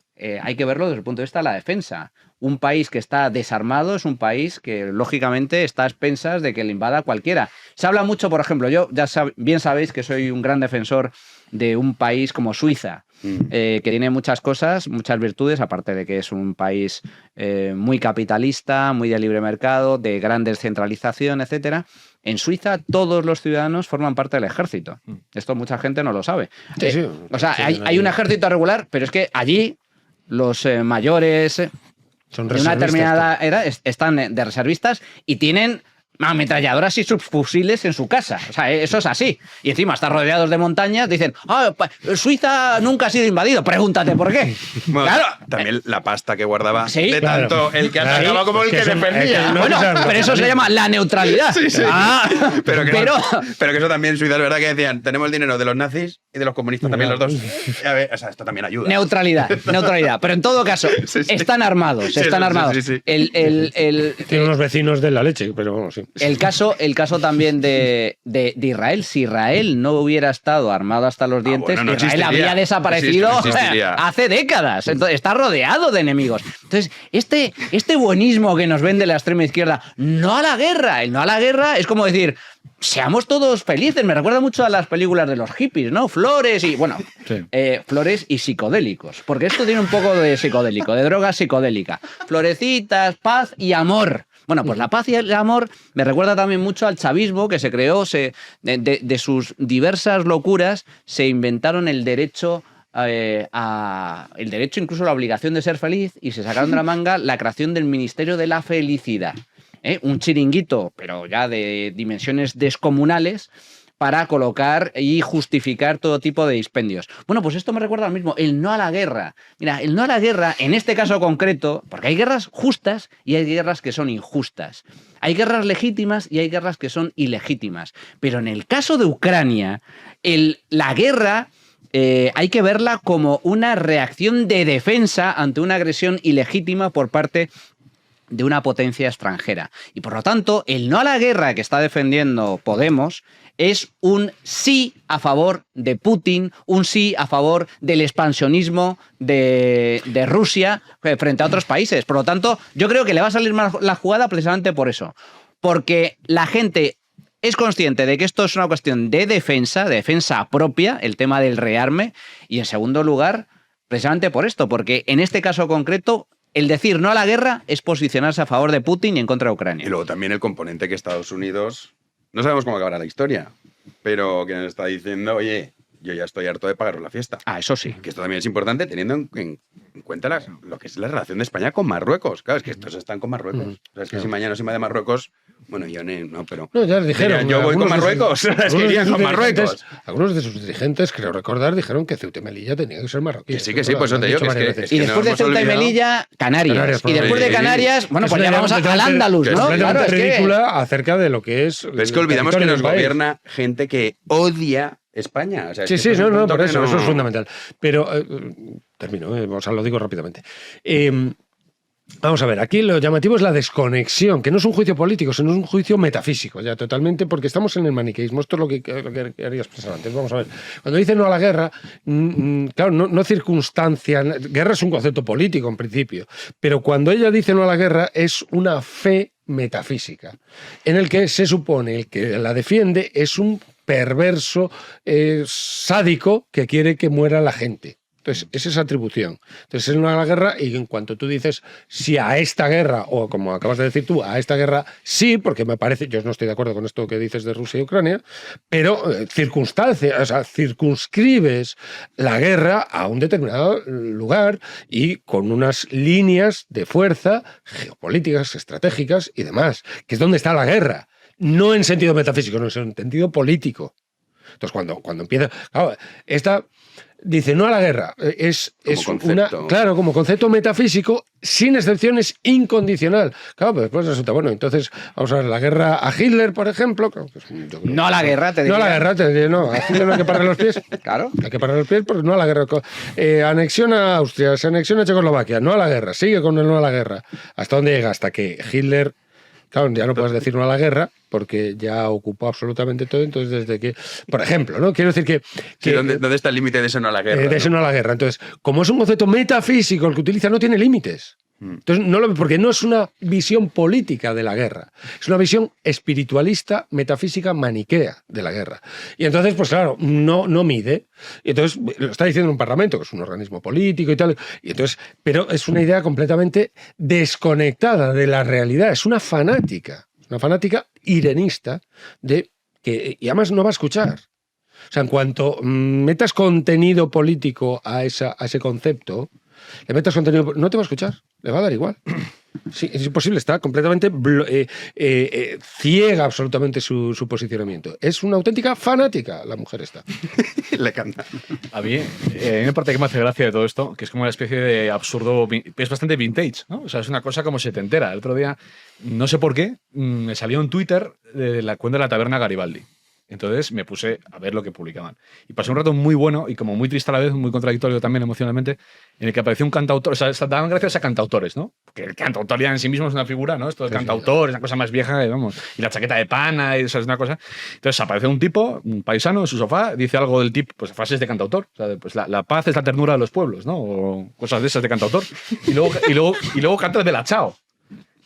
hay que verlo desde el punto de vista de la defensa. Un país que está desarmado es un país que, lógicamente, está a expensas de que le invada cualquiera. Se habla mucho, por ejemplo, yo bien sabéis que soy un gran defensor de un país como Suiza, que tiene muchas cosas, muchas virtudes, aparte de que es un país muy capitalista, muy de libre mercado, de gran descentralización, etcétera. En Suiza todos los ciudadanos forman parte del ejército. Esto mucha gente no lo sabe. O sea, hay un ejército regular, pero es que allí los mayores Son de una determinada edad están de reservistas y tienen ametralladoras y subfusiles en su casa. O sea, eso es así. Y encima está rodeados de montañas. Dicen, Suiza nunca ha sido invadido. Pregúntate por qué. Bueno, claro. también la pasta que guardaba Sí, de claro. tanto el que atacaba como el que eso- defendía. no, Bueno, no, pero eso se llama la neutralidad. Sí, sí. Pero que, pero- pero que eso también en Suiza es verdad que decían, tenemos el dinero de los nazis y de los comunistas también los dos. A ver, o sea, esto también ayuda. Neutralidad. Pero en todo caso, Sí, sí. están armados. Sí, Están sí, armados. sí, sí. Tiene unos vecinos de la leche, pero bueno, sí. El caso también de Israel, si Israel no hubiera estado armado hasta los dientes, bueno, no Israel existiría. habría desaparecido No existiría. hace décadas. Entonces, está rodeado de enemigos. Entonces, este buenismo que nos vende la extrema izquierda, no a la guerra. El no a la guerra es como decir, seamos todos felices. Me recuerda mucho a las películas de los hippies, ¿no? Flores y, bueno, Sí. flores y psicodélicos. Porque esto tiene un poco de psicodélico, de droga psicodélica. Florecitas, paz y amor. Bueno, pues la paz y el amor me recuerda también mucho al chavismo que se creó, de sus diversas locuras se inventaron el derecho el derecho, incluso la obligación de ser feliz, y se sacaron de la manga la creación del Ministerio de la Felicidad. Un chiringuito, pero ya de dimensiones descomunales, para colocar y justificar todo tipo de dispendios. Bueno, pues esto me recuerda al mismo, el no a la guerra. Mira, el no a la guerra, en este caso concreto, porque hay guerras justas y hay guerras que son injustas. Hay guerras legítimas y hay guerras que son ilegítimas. Pero en el caso de Ucrania, la guerra hay que verla como una reacción de defensa ante una agresión ilegítima por parte de una potencia extranjera. Y por lo tanto, el no a la guerra que está defendiendo Podemos es un sí a favor de Putin, un sí a favor del expansionismo de Rusia frente a otros países. Por lo tanto, yo creo que le va a salir mal la jugada precisamente por eso. Porque la gente es consciente de que esto es una cuestión de defensa propia, el tema del rearme, y en segundo lugar, precisamente por esto, porque en este caso concreto, el decir no a la guerra es posicionarse a favor de Putin y en contra de Ucrania. Y luego también el componente que Estados Unidos, no sabemos cómo acabará la historia, pero que nos está diciendo, oye, yo ya estoy harto de pagaros la fiesta. Eso sí. Que esto también es importante teniendo en cuenta lo que es la relación de España con Marruecos. Claro, es que estos están con Marruecos. O sea, es que si mañana se invade Marruecos, bueno, yo no, pero... No, ya les dijeron. Yo voy con Marruecos. Es que irían con Marruecos. Algunos de sus dirigentes, creo recordar, dijeron que Ceuta y Melilla tenía que ser marroquí. Que sí, pues eso te digo, que es que y después de Ceuta y Melilla, Canarias. Y después de Canarias, bueno, pues ya vamos al Andalus, ¿no? Claro, es ridícula acerca de lo que es... Pero es que olvidamos que nos gobierna gente que odia España. O sea, sí, por eso es fundamental. Pero, termino, o sea, lo digo rápidamente. Vamos a ver, aquí lo llamativo es la desconexión, que no es un juicio político, sino es un juicio metafísico, ya totalmente, porque estamos en el maniqueísmo. Esto es lo que quería expresar antes. Vamos a ver, cuando dice no a la guerra, claro, no circunstancia. Guerra es un concepto político en principio, pero cuando ella dice no a la guerra es una fe metafísica, en el que se supone el que la defiende es un perverso sádico que quiere que muera la gente. Entonces, es esa atribución. Entonces, es una guerra y en cuanto tú dices si a esta guerra, o como acabas de decir tú, a esta guerra sí, porque me parece, yo no estoy de acuerdo con esto que dices de Rusia y Ucrania, pero circunscribes la guerra a un determinado lugar y con unas líneas de fuerza geopolíticas, estratégicas y demás, que es donde está la guerra. No en sentido metafísico, no en sentido político. Entonces, cuando empieza... Claro, esta dice no a la guerra. Es claro, como concepto metafísico, sin excepciones, incondicional. Claro, pero después resulta, bueno, entonces, vamos a ver, la guerra a Hitler, por ejemplo. No a la guerra, te diría. No a la guerra, te diría, no. A Hitler no hay que pararle los pies. Claro. Hay que pararle los pies porque no a la guerra. Anexión a Austria, se anexiona a Checoslovaquia, no a la guerra. Sigue con el no a la guerra. ¿Hasta dónde llega? Hasta que Hitler... Claro, ya no puedes decir no a la guerra porque ya ocupó absolutamente todo. Entonces, desde que, por ejemplo, ¿no? Quiero decir que sí, ¿dónde está el límite de eso no a la guerra? De eso no a la guerra. Entonces, como es un concepto metafísico el que utiliza, no tiene límites. Entonces, porque no es una visión política de la guerra, es una visión espiritualista, metafísica, maniquea de la guerra. Y entonces, pues claro, no mide. Y entonces, lo está diciendo un parlamento, que es un organismo político y tal. Y entonces, pero es una idea completamente desconectada de la realidad. Es una fanática irenista y además no va a escuchar. O sea, en cuanto metas contenido político a ese concepto, le metas contenido, no te va a escuchar, le va a dar igual. Sí, es imposible, está completamente ciega absolutamente su posicionamiento. Es una auténtica fanática la mujer esta. Le canta. A mí, hay una parte que me hace gracia de todo esto, que es como una especie de absurdo, es bastante vintage, ¿no? O sea, es una cosa como setentera. El otro día, no sé por qué, me salió en Twitter de la cuenta de la taberna Garibaldi. Entonces me puse a ver lo que publicaban. Y pasé un rato muy bueno y como muy triste a la vez, muy contradictorio también emocionalmente, en el que apareció un cantautor. O sea, daban gracias a cantautores, ¿no? Porque el cantautor ya en sí mismo es una figura, ¿no? Esto del cantautor es una cosa más vieja, vamos. Y la chaqueta de pana, y eso es una cosa. Entonces aparece un tipo, un paisano, en su sofá, dice algo del tipo, pues frases de cantautor. O sea, pues la paz es la ternura de los pueblos, ¿no? O cosas de esas de cantautor. Y luego canta de la Chao.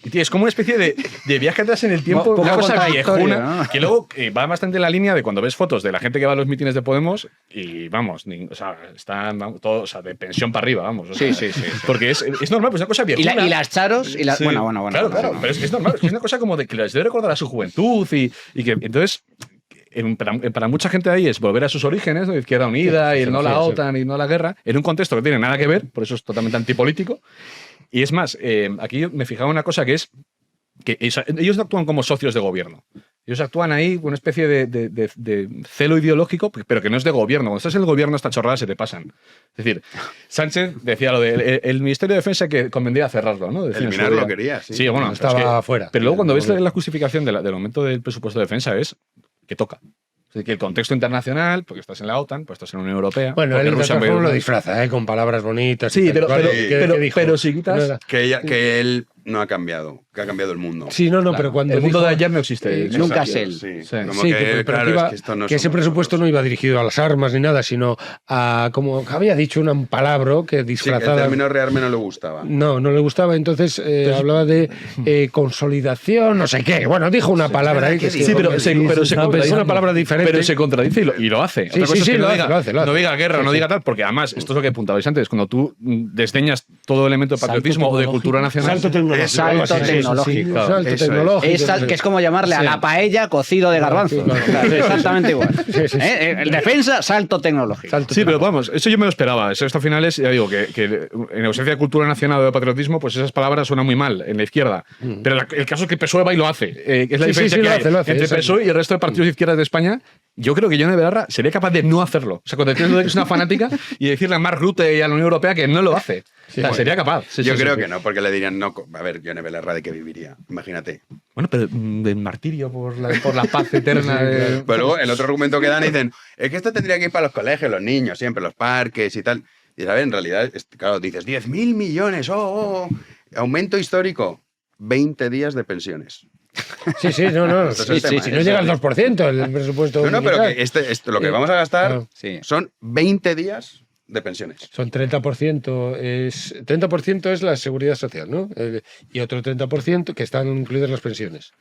Y tío, es como una especie de viaje atrás en el tiempo, una cosa viejuna, ¿no? Que luego va bastante en la línea de cuando ves fotos de la gente que va a los mítines de Podemos y vamos, o sea, están todos, o sea, de pensión para arriba, vamos. O sea, sí. Porque es normal, pues es una cosa viejuna. Y las charos, y las, sí. Bueno. Claro, pero es normal, es una cosa como de que les debe recordar a su juventud y que entonces... Para mucha gente ahí es volver a sus orígenes, de Izquierda Unida y el no la OTAN y no la guerra, en un contexto que tiene nada que ver, por eso es totalmente antipolítico. Y es más, aquí me fijaba una cosa que es que ellos no actúan como socios de gobierno. Ellos actúan ahí con una especie de celo ideológico, pero que no es de gobierno. Cuando estás en el gobierno, estas chorradas se te pasan. Es decir, Sánchez decía lo de el Ministerio de Defensa que convendría cerrarlo, ¿no? Eliminarlo quería, sí. Sí, bueno, estaba fuera. Pero luego cuando ves la justificación del aumento del presupuesto de defensa es que toca. Es decir, que el contexto internacional, porque estás en la OTAN, pues estás en la Unión Europea. Bueno, él lo disfraza, con palabras bonitas. Sí, pero si quitas... Que él no ha cambiado, que ha cambiado el mundo. Sí, pero cuando el mundo de ayer no existe. Nunca es él. Que ese presupuesto no iba dirigido a las armas ni nada, sino a, como había dicho, un palabra que disfrazaba. Sí, el término rearme no le gustaba. No le gustaba, entonces hablaba de consolidación, no sé qué. Bueno, dijo una palabra ahí. Sí, pero se contradice. Una palabra diferente. Pero se contradice y lo hace. Sí, lo hace. No diga guerra, no diga tal, porque además, esto es lo que apuntabais antes, cuando tú desdeñas todo elemento de patriotismo o de cultura nacional. Salto tecnológico. Salto tecnológico. Que es como llamarle a la paella cocido de garbanzo. Exactamente igual. El defensa, salto tecnológico. Sí, pero vamos, eso yo me lo esperaba. Esto al final es, ya digo, que en ausencia de cultura nacional o de patriotismo, pues esas palabras suenan muy mal en la izquierda. Pero el caso es que PSOE va y lo hace. Que es la diferencia que hay entre PSOE y el resto de partidos de izquierdas de España. Yo creo que Yone Belarra sería capaz de no hacerlo. O sea, cuando entiendo que es una fanática y decirle a Mark Rutte y a la Unión Europea que no lo hace. Sería capaz. Yo creo que no, porque le dirían, no, a ver, Yone Belarra, ¿de qué viviría? Imagínate. Bueno, pero de martirio por la paz eterna. Pero luego el otro argumento que dan dicen, es que esto tendría que ir para los colegios, los niños, siempre, los parques y tal. Y a ver, en realidad, claro, dices, 10.000 millones, aumento histórico, 20 días de pensiones. Sí, si no llega al 2% el presupuesto. No, pero que lo que vamos a gastar son 20 días de pensiones. Son 30% es la seguridad social, ¿no? Y otro 30% que están incluidas las pensiones.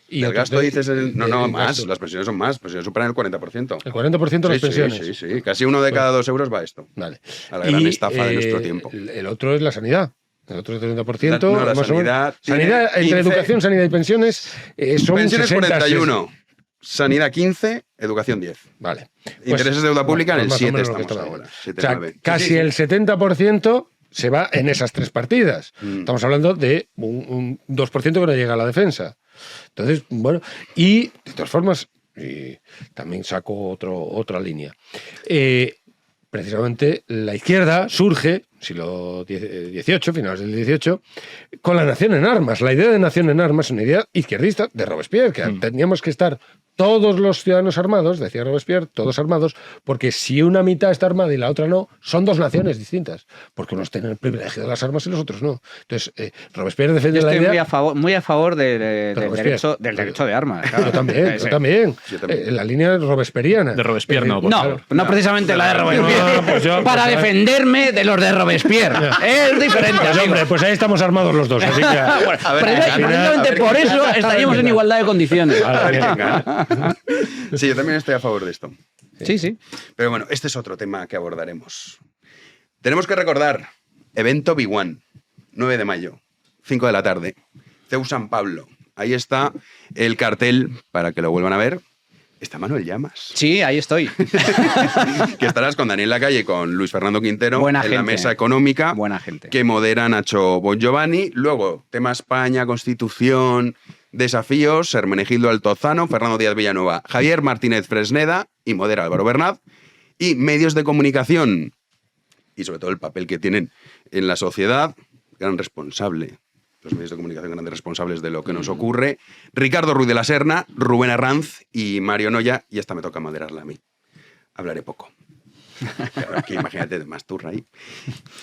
Y el gasto dices, más, las pensiones son más, pensiones superan el 40%. El 40% de las pensiones. Sí, casi 1 de cada 2 euros va a esto. Vale. A la gran estafa de nuestro tiempo. El otro es la sanidad. El otro 30%. La más sanidad. Sanidad, entre educación, sanidad y pensiones, son pensiones 60, 41, sanidad 15, educación 10. Vale. Intereses de deuda pública en el 7 estamos ahora. 7, o sea, casi el 70% se va en esas tres partidas. Estamos hablando de un 2% que no llega a la defensa. Entonces, bueno, y de todas formas, también saco otra línea. Precisamente la izquierda surge, siglo XVIII, finales del XVIII, con la nación en armas. La idea de nación en armas es una idea izquierdista de Robespierre, que teníamos que estar todos los ciudadanos armados, decía Robespierre, todos armados, porque si una mitad está armada y la otra no, son dos naciones distintas, porque unos tienen el privilegio de las armas y los otros no. Entonces, Robespierre defiende la idea... muy a favor del derecho de armas. Claro. Yo también. La línea robesperiana. De Robespierre no, por favor. No precisamente la de Robespierre. Para defenderme de los de Robespierre. Es diferente. Pues hombre, pues ahí estamos armados los dos. Así que, precisamente por eso estaríamos en igualdad de condiciones. Sí, yo también estoy a favor de esto. Sí. Pero bueno, este es otro tema que abordaremos. Tenemos que recordar, evento B1, 9 de mayo, 5 de la tarde, CEU San Pablo. Ahí está el cartel, para que lo vuelvan a ver, está Manuel Llamas. Sí, ahí estoy. Que estarás con Daniel Lacalle y con Luis Fernando Quintero Buena en la gente. mesa económica Buena gente. que modera Nacho Bongiovanni. Luego, tema España, Constitución, desafíos, Hermenegildo Altozano, Fernando Díaz Villanueva, Javier Martínez Fresneda y modera Álvaro Bernat. Y medios de comunicación y sobre todo el papel que tienen en la sociedad, gran responsable. Los medios de comunicación grandes responsables de lo que nos ocurre. Ricardo Ruiz de la Serna, Rubén Arranz y Mario Noya. Y esta me toca moderarla a mí. Hablaré poco. Claro, aquí imagínate, más turra ahí.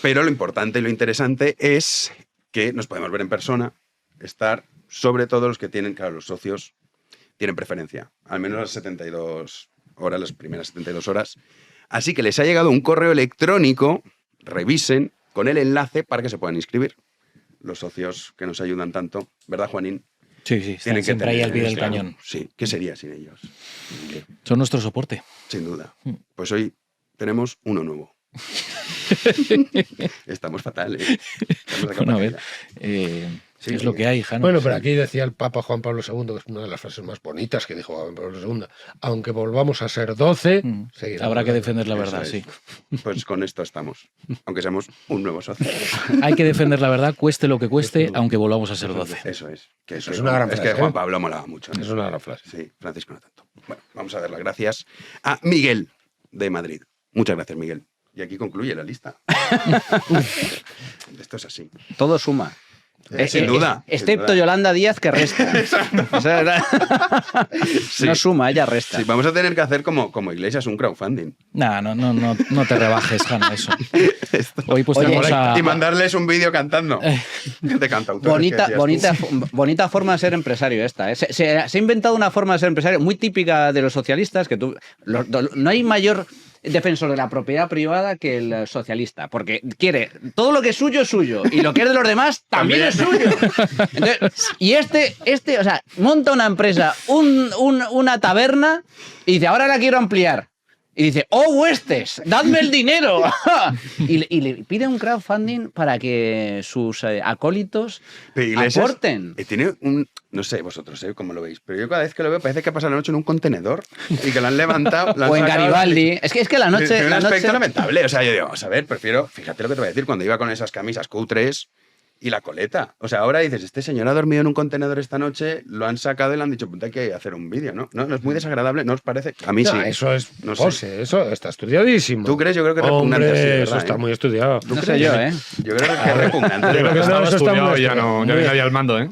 Pero lo importante y lo interesante es que nos podemos ver en persona, estar, sobre todo los que tienen, claro, los socios tienen preferencia. Al menos las 72 horas, las primeras 72 horas. Así que les ha llegado un correo electrónico, revisen, con el enlace para que se puedan inscribir. Los socios que nos ayudan tanto, ¿verdad, Juanín? Sí, sí, están Tienen que siempre ahí tener al pie del claro. cañón. Sí, ¿qué sería sin ellos? ¿Qué? Son nuestro soporte. Sin duda. Pues hoy tenemos uno nuevo. Estamos fatal, ¿eh? Estamos de capa Bueno, a ver, caída. Sí, es lo que hay, Jano. Bueno, pero aquí decía el Papa Juan Pablo II, que es una de las frases más bonitas que dijo Juan Pablo II, aunque volvamos a ser 12, seguirá Habrá que hablando. defender la Eso verdad, es. sí. Pues con esto estamos. Aunque seamos un nuevo socio. Hay que defender la verdad, cueste lo que cueste, aunque volvamos a ser 12. Eso es. Que eso Es una gran es frase, que Juan ¿eh? Pablo molaba mucho. ¿no? Es una gran frase. Sí, Francisco no tanto. Bueno, vamos a dar las gracias a Miguel de Madrid. Muchas gracias, Miguel. Y aquí concluye la lista. Esto es así. Todo suma. Sin duda. Excepto sin duda. Yolanda Díaz, que resta. O sea, Sí. no suma, ella resta. Sí, vamos a tener que hacer como Iglesias un crowdfunding. No te rebajes, Jano, eso. Hoy pues Oye, tenemos a... Y mandarles un vídeo cantando. De cantautor. Bonita forma de ser empresario esta. ¿eh? Se ha inventado una forma de ser empresario muy típica de los socialistas, que no hay mayor defensor de la propiedad privada que el socialista, porque quiere todo lo que es suyo, y lo que es de los demás también es suyo. Entonces, y o sea, monta una empresa, una taberna, y dice, ahora la quiero ampliar. Y dice, ¡oh, huestes! ¡Dadme el dinero! y le pide un crowdfunding para que sus acólitos Pero Iglesias, aporten. tiene un... No sé vosotros, cómo lo veis, pero yo cada vez que lo veo parece que ha pasado la noche en un contenedor y que lo han levantado. Lo han O en sacado. Garibaldi. Es que la noche... Tiene un la aspecto noche- lamentable. O sea, yo digo, vamos a ver, prefiero... Fíjate lo que te voy a decir cuando iba con esas camisas cutres y la coleta. O sea, ahora dices, este señor ha dormido en un contenedor esta noche, lo han sacado y le han dicho, puta, hay que hacer un vídeo, ¿no? No es muy desagradable, ¿no os parece? A mí No, sí. eso es No sé. pose, eso está estudiadísimo. ¿Tú crees? Yo creo que es repugnante así, Hombre, ¿verdad, eso está eh? muy estudiado. ¿Tú No crees? sé yo, ¿eh? Yo creo que es repugnante. de Yo creo que verdad. no, eso está estudiado muy y ya no hay nadie al mando, ¿eh?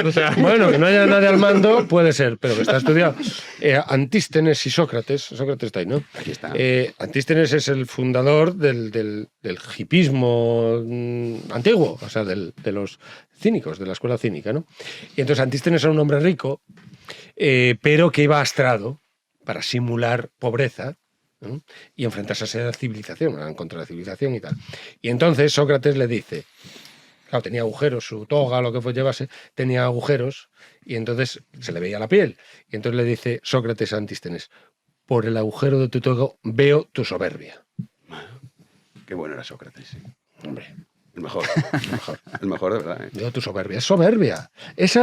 O sea, Bueno, que no haya nadie al mando puede ser, pero que está estudiado. Antístenes y Sócrates está ahí, ¿no? Aquí está. Antístenes es el fundador del hipismo antiguo, o sea, de los cínicos, de la escuela cínica, ¿no? Y entonces Antístenes era un hombre rico, pero que iba astrado para simular pobreza, ¿no? Y enfrentarse a la civilización, en contra de la civilización y tal. Y entonces Sócrates le dice, claro, tenía agujeros, su toga, lo que llevase, tenía agujeros, y entonces se le veía la piel. Y entonces le dice Sócrates a Antístenes, por el agujero de tu toga veo tu soberbia. Qué bueno era Sócrates. Sí. Hombre, El mejor. El mejor de verdad. veo tu soberbia. Es soberbia. Ese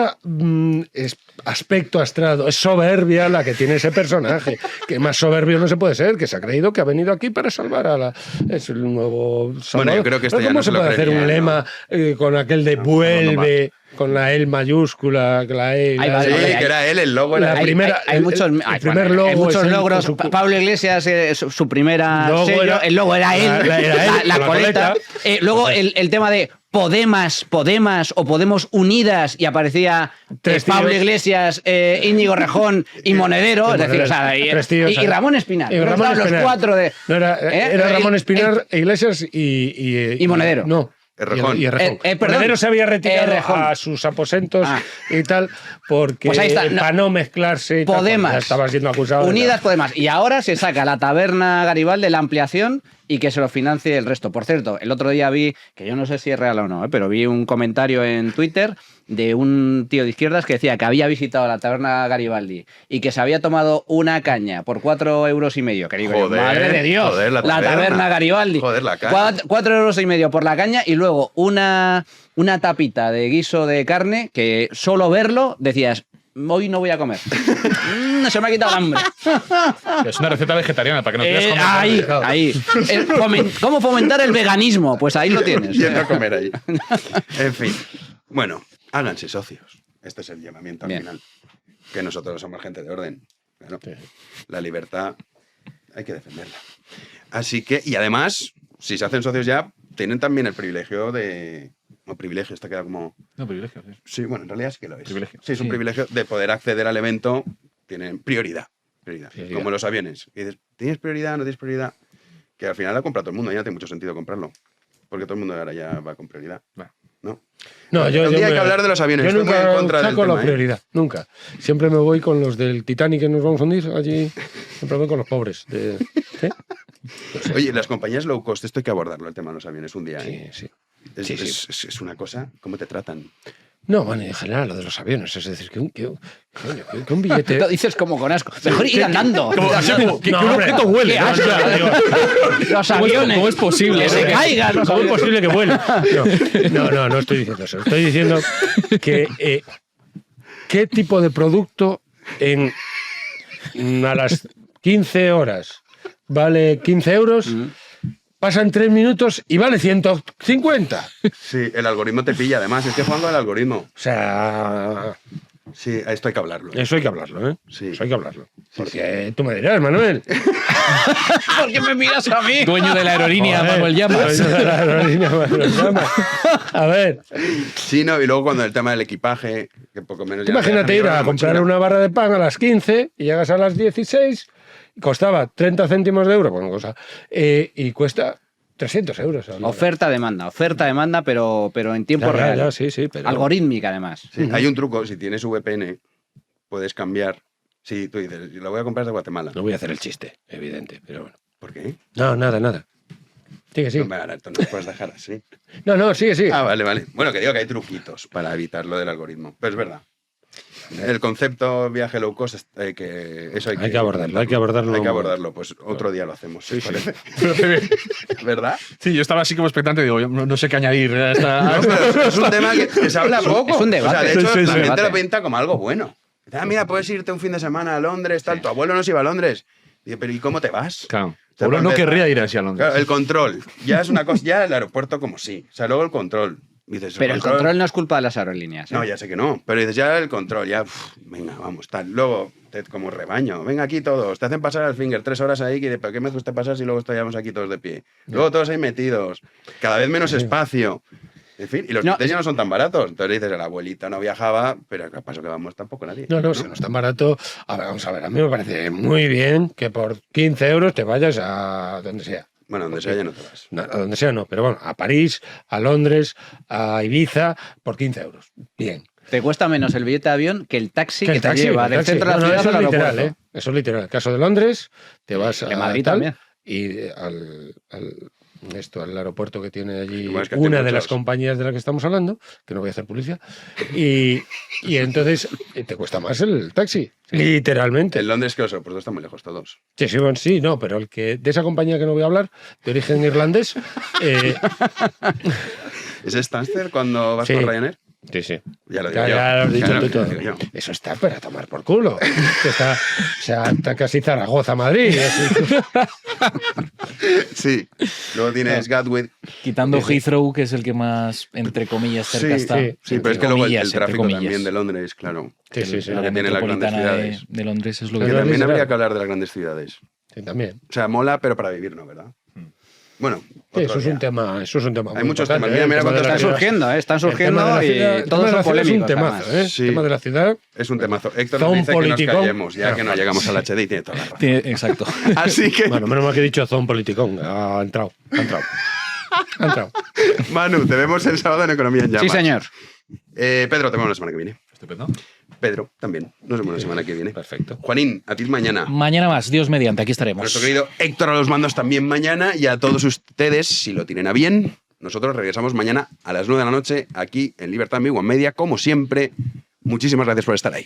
aspecto astrado, es soberbia la que tiene ese personaje. Que más soberbio no se puede ser, que se ha creído que ha venido aquí para salvar a la... Es el nuevo Salvador. Bueno, yo creo que esto Pero ya ¿cómo no se se lo puede hacer creería, un ¿no? lema con aquel de vuelve, con la E mayúscula, la E... Ahí la va, Sí, E- que era él, el logo era La él. primera- hay muchos, el primer bueno, hay logo muchos es él logros. con su- Pablo Iglesias, su primera Logo sello, era- el logo era él, era él, la con la coleta. coleta. Luego el tema de Podemas o Podemos Unidas, y aparecía Tres Pablo tíos. Iglesias, Íñigo Rejón y Monedero, es decir, o sea, Tres tíos, y Ramón Espinar. Y Ramón Los Espinar. cuatro de... No, era Ramón Espinar, Iglesias y Monedero. No. Errejón. Y Errejón. Perdón. Monedero se había retirado Errejón. a sus aposentos Ah. y tal, porque Pues ahí está, para no mezclarse y tal, Podemas. porque ya estaba siendo acusado. de Unidas tal. Podemas. Y ahora se saca la taberna Garibaldi, la ampliación, y que se lo financie el resto. Por cierto, el otro día vi, que yo no sé si es real o no, pero vi un comentario en Twitter de un tío de izquierdas que decía que había visitado la taberna Garibaldi y que se había tomado una caña por 4,5 euros. Que digo, yo, Joder, madre de Dios, joder, la la taberna. taberna Garibaldi. Joder, la caña. 4,5 euros por la caña, y luego una tapita de guiso de carne que solo verlo decías, hoy no voy a comer. Se me ha quitado el hambre. Es una receta vegetariana para que no quieras comer. Ahí. ¿Cómo fomentar el veganismo? Pues ahí lo tienes. Yendo a comer ahí. En fin. Bueno, háganse socios. Este es el llamamiento al final. Que nosotros somos gente de orden. Claro. La libertad hay que defenderla. Así que, y además, si se hacen socios ya, tienen también el privilegio de... No, privilegio, está queda como... No, privilegio, sí. Sí, bueno, en realidad sí que lo es. Privilegio. Sí, es un privilegio de poder acceder al evento. Tienen prioridad. Sí, como los aviones. Y dices, ¿tienes prioridad? ¿No tienes prioridad? Que al final la compra todo el mundo. Ya no tiene mucho sentido comprarlo. Porque todo el mundo ahora ya va con prioridad. ¿No? No, Un día hay que hablar de los aviones. Yo Estoy muy nunca en contra del saco la tema, prioridad, nunca. Siempre me voy con los del Titanic que nos vamos a hundir allí. Siempre voy con los pobres. ¿Sí? Oye, las compañías low cost, esto hay que abordarlo, el tema de los aviones, un día. Sí. Es una cosa, ¿cómo te tratan? No, bueno, en general, lo de los aviones. Es decir, que un billete... Lo dices como con asco. Mejor ir andando. Que un objeto huele. Qué asco. Los aviones. ¿Cómo es posible? Que se caigan los ¿Cómo es aviones. posible que vuelen? No estoy diciendo eso. Estoy diciendo que qué tipo de producto a las 15 horas vale 15 euros, pasan 3 minutos y vale 150. Sí, el algoritmo te pilla, además. Es que jugando al algoritmo. O sea... Sí, a esto hay que hablarlo. Eso hay que hablarlo, ¿eh? Sí. Eso hay que hablarlo. Porque tú me dirás, Manuel. ¿Por qué me miras a mí? Dueño de la aerolínea, Joder, Manuel Llamas. dueño de la aerolínea, Manuel Llamas. A ver, Sí, no, y luego cuando el tema del equipaje, que poco menos... ya imagínate ir a la comprar mochila. una barra de pan a las 15 y llegas a las 16, costaba 30 céntimos de euro, bueno, cosa, y cuesta 300 euros. Oferta-demanda, pero en tiempo real. Ya, sí, pero... Algorítmica, además. Sí, hay un truco, si tienes VPN, puedes cambiar. Si tú dices, lo voy a comprar de Guatemala. No voy a hacer el chiste, evidente, pero bueno. ¿Por qué? No, nada. Sigue, sí. No, ahora esto no lo puedes dejar así. No, sigue. Ah, vale. Bueno, que digo que hay truquitos para evitar lo del algoritmo. Pero es verdad. El concepto viaje low cost, que eso Hay que abordarlo. Hay que abordarlo. Pues otro día lo hacemos, Sí. parece. ¿Verdad? Sí, yo estaba así como expectante y digo, no sé qué añadir a esta... No, pero es un tema que se habla poco. es un debate. O sea, de hecho, Sí, la gente debate. lo pinta como algo bueno. Mira, puedes irte un fin de semana a Londres, tal. Tu abuelo no se iba a Londres. Digo, pero ¿y cómo te vas? Claro. O sea, No querría ir así a Londres. Claro, el control. Ya es una cosa. Ya el aeropuerto como sí. O sea, luego el control. Dices, Pero el control no es culpa de las aerolíneas. ¿eh? No, ya sé que no. Pero dices, ya el control, ya. Venga, vamos, tal. Luego, como rebaño. Venga aquí todos. Te hacen pasar al finger 3 horas ahí. ¿Pero qué me gusta pasar si luego estamos aquí todos de pie? Luego todos ahí metidos. Cada vez menos espacio. En fin, y los billetes ya no son tan baratos. Entonces dices, la abuelita no viajaba, pero a paso que vamos tampoco nadie. No, si no es tan barato. A ver, vamos a ver, a mí me parece muy bien que por 15 euros te vayas a donde sea. Bueno, donde sea ya no te vas. No, a donde sea no, pero bueno, a París, a Londres, a Ibiza, por 15 euros. Bien. Te cuesta menos el billete de avión que el taxi que el te taxi, lleva el del taxi. centro de la ciudad eso al es literal, aeropuerto. Eso es literal. En el caso de Londres, te vas De a Madrid tal, también. y al aeropuerto que tiene allí Bueno, es que hace una de muchos. las compañías de las que estamos hablando, que no voy a hacer publicidad, y entonces te cuesta más el taxi, literalmente. En Londres, que los aeropuertos están muy lejos todos. Sí, no, pero el que de esa compañía que no voy a hablar, de origen irlandés, ¿Es Stansted cuando vas Sí. por Ryanair? sí. Ya lo digo Ya, yo. ya lo has dicho Ya tú lo todo. digo yo. Eso está para tomar por culo. Está casi Zaragoza-Madrid. Sí. Luego tienes Gatwick. Quitando Heathrow, que es el que más, entre comillas, cerca está. Sí, pero es que Entre luego comillas, el entre tráfico comillas. también de Londres, claro. Sí. Lo que tiene las grandes metropolitana ciudades. de Londres es lo Que que... Pero también literal. habría que hablar de las grandes ciudades. Sí, también. O sea, mola, pero para vivir no, ¿verdad? Bueno, Sí, otro eso es día. un tema. Hay muchos importante, temas. Mira el tema cuántos de la Están ciudad. surgiendo, están El tema de surgiendo la ciudad- y el tema todos de la son ciudad polémicos. Es un temazo, además. Sí. El tema de la ciudad. Es un temazo. Héctor nos Zon dice que nos politicón. callemos, ya que no Claro. llegamos al HD y tiene toda la razón. Exacto. Así que, Bueno, menos mal que he dicho zon politicón. Ha entrado. Manu, te vemos el sábado en Economía en Llamas. Sí, señor. Pedro, te vemos la semana que viene. Estupendo. Pedro, también. Nos vemos la semana que viene. Perfecto. Juanín, a ti mañana. Mañana más, Dios mediante, aquí estaremos. Nuestro querido Héctor a los mandos también mañana. Y a todos ustedes, si lo tienen a bien, nosotros regresamos mañana a las 9 de la noche aquí en Libertad Media, como siempre. Muchísimas gracias por estar ahí.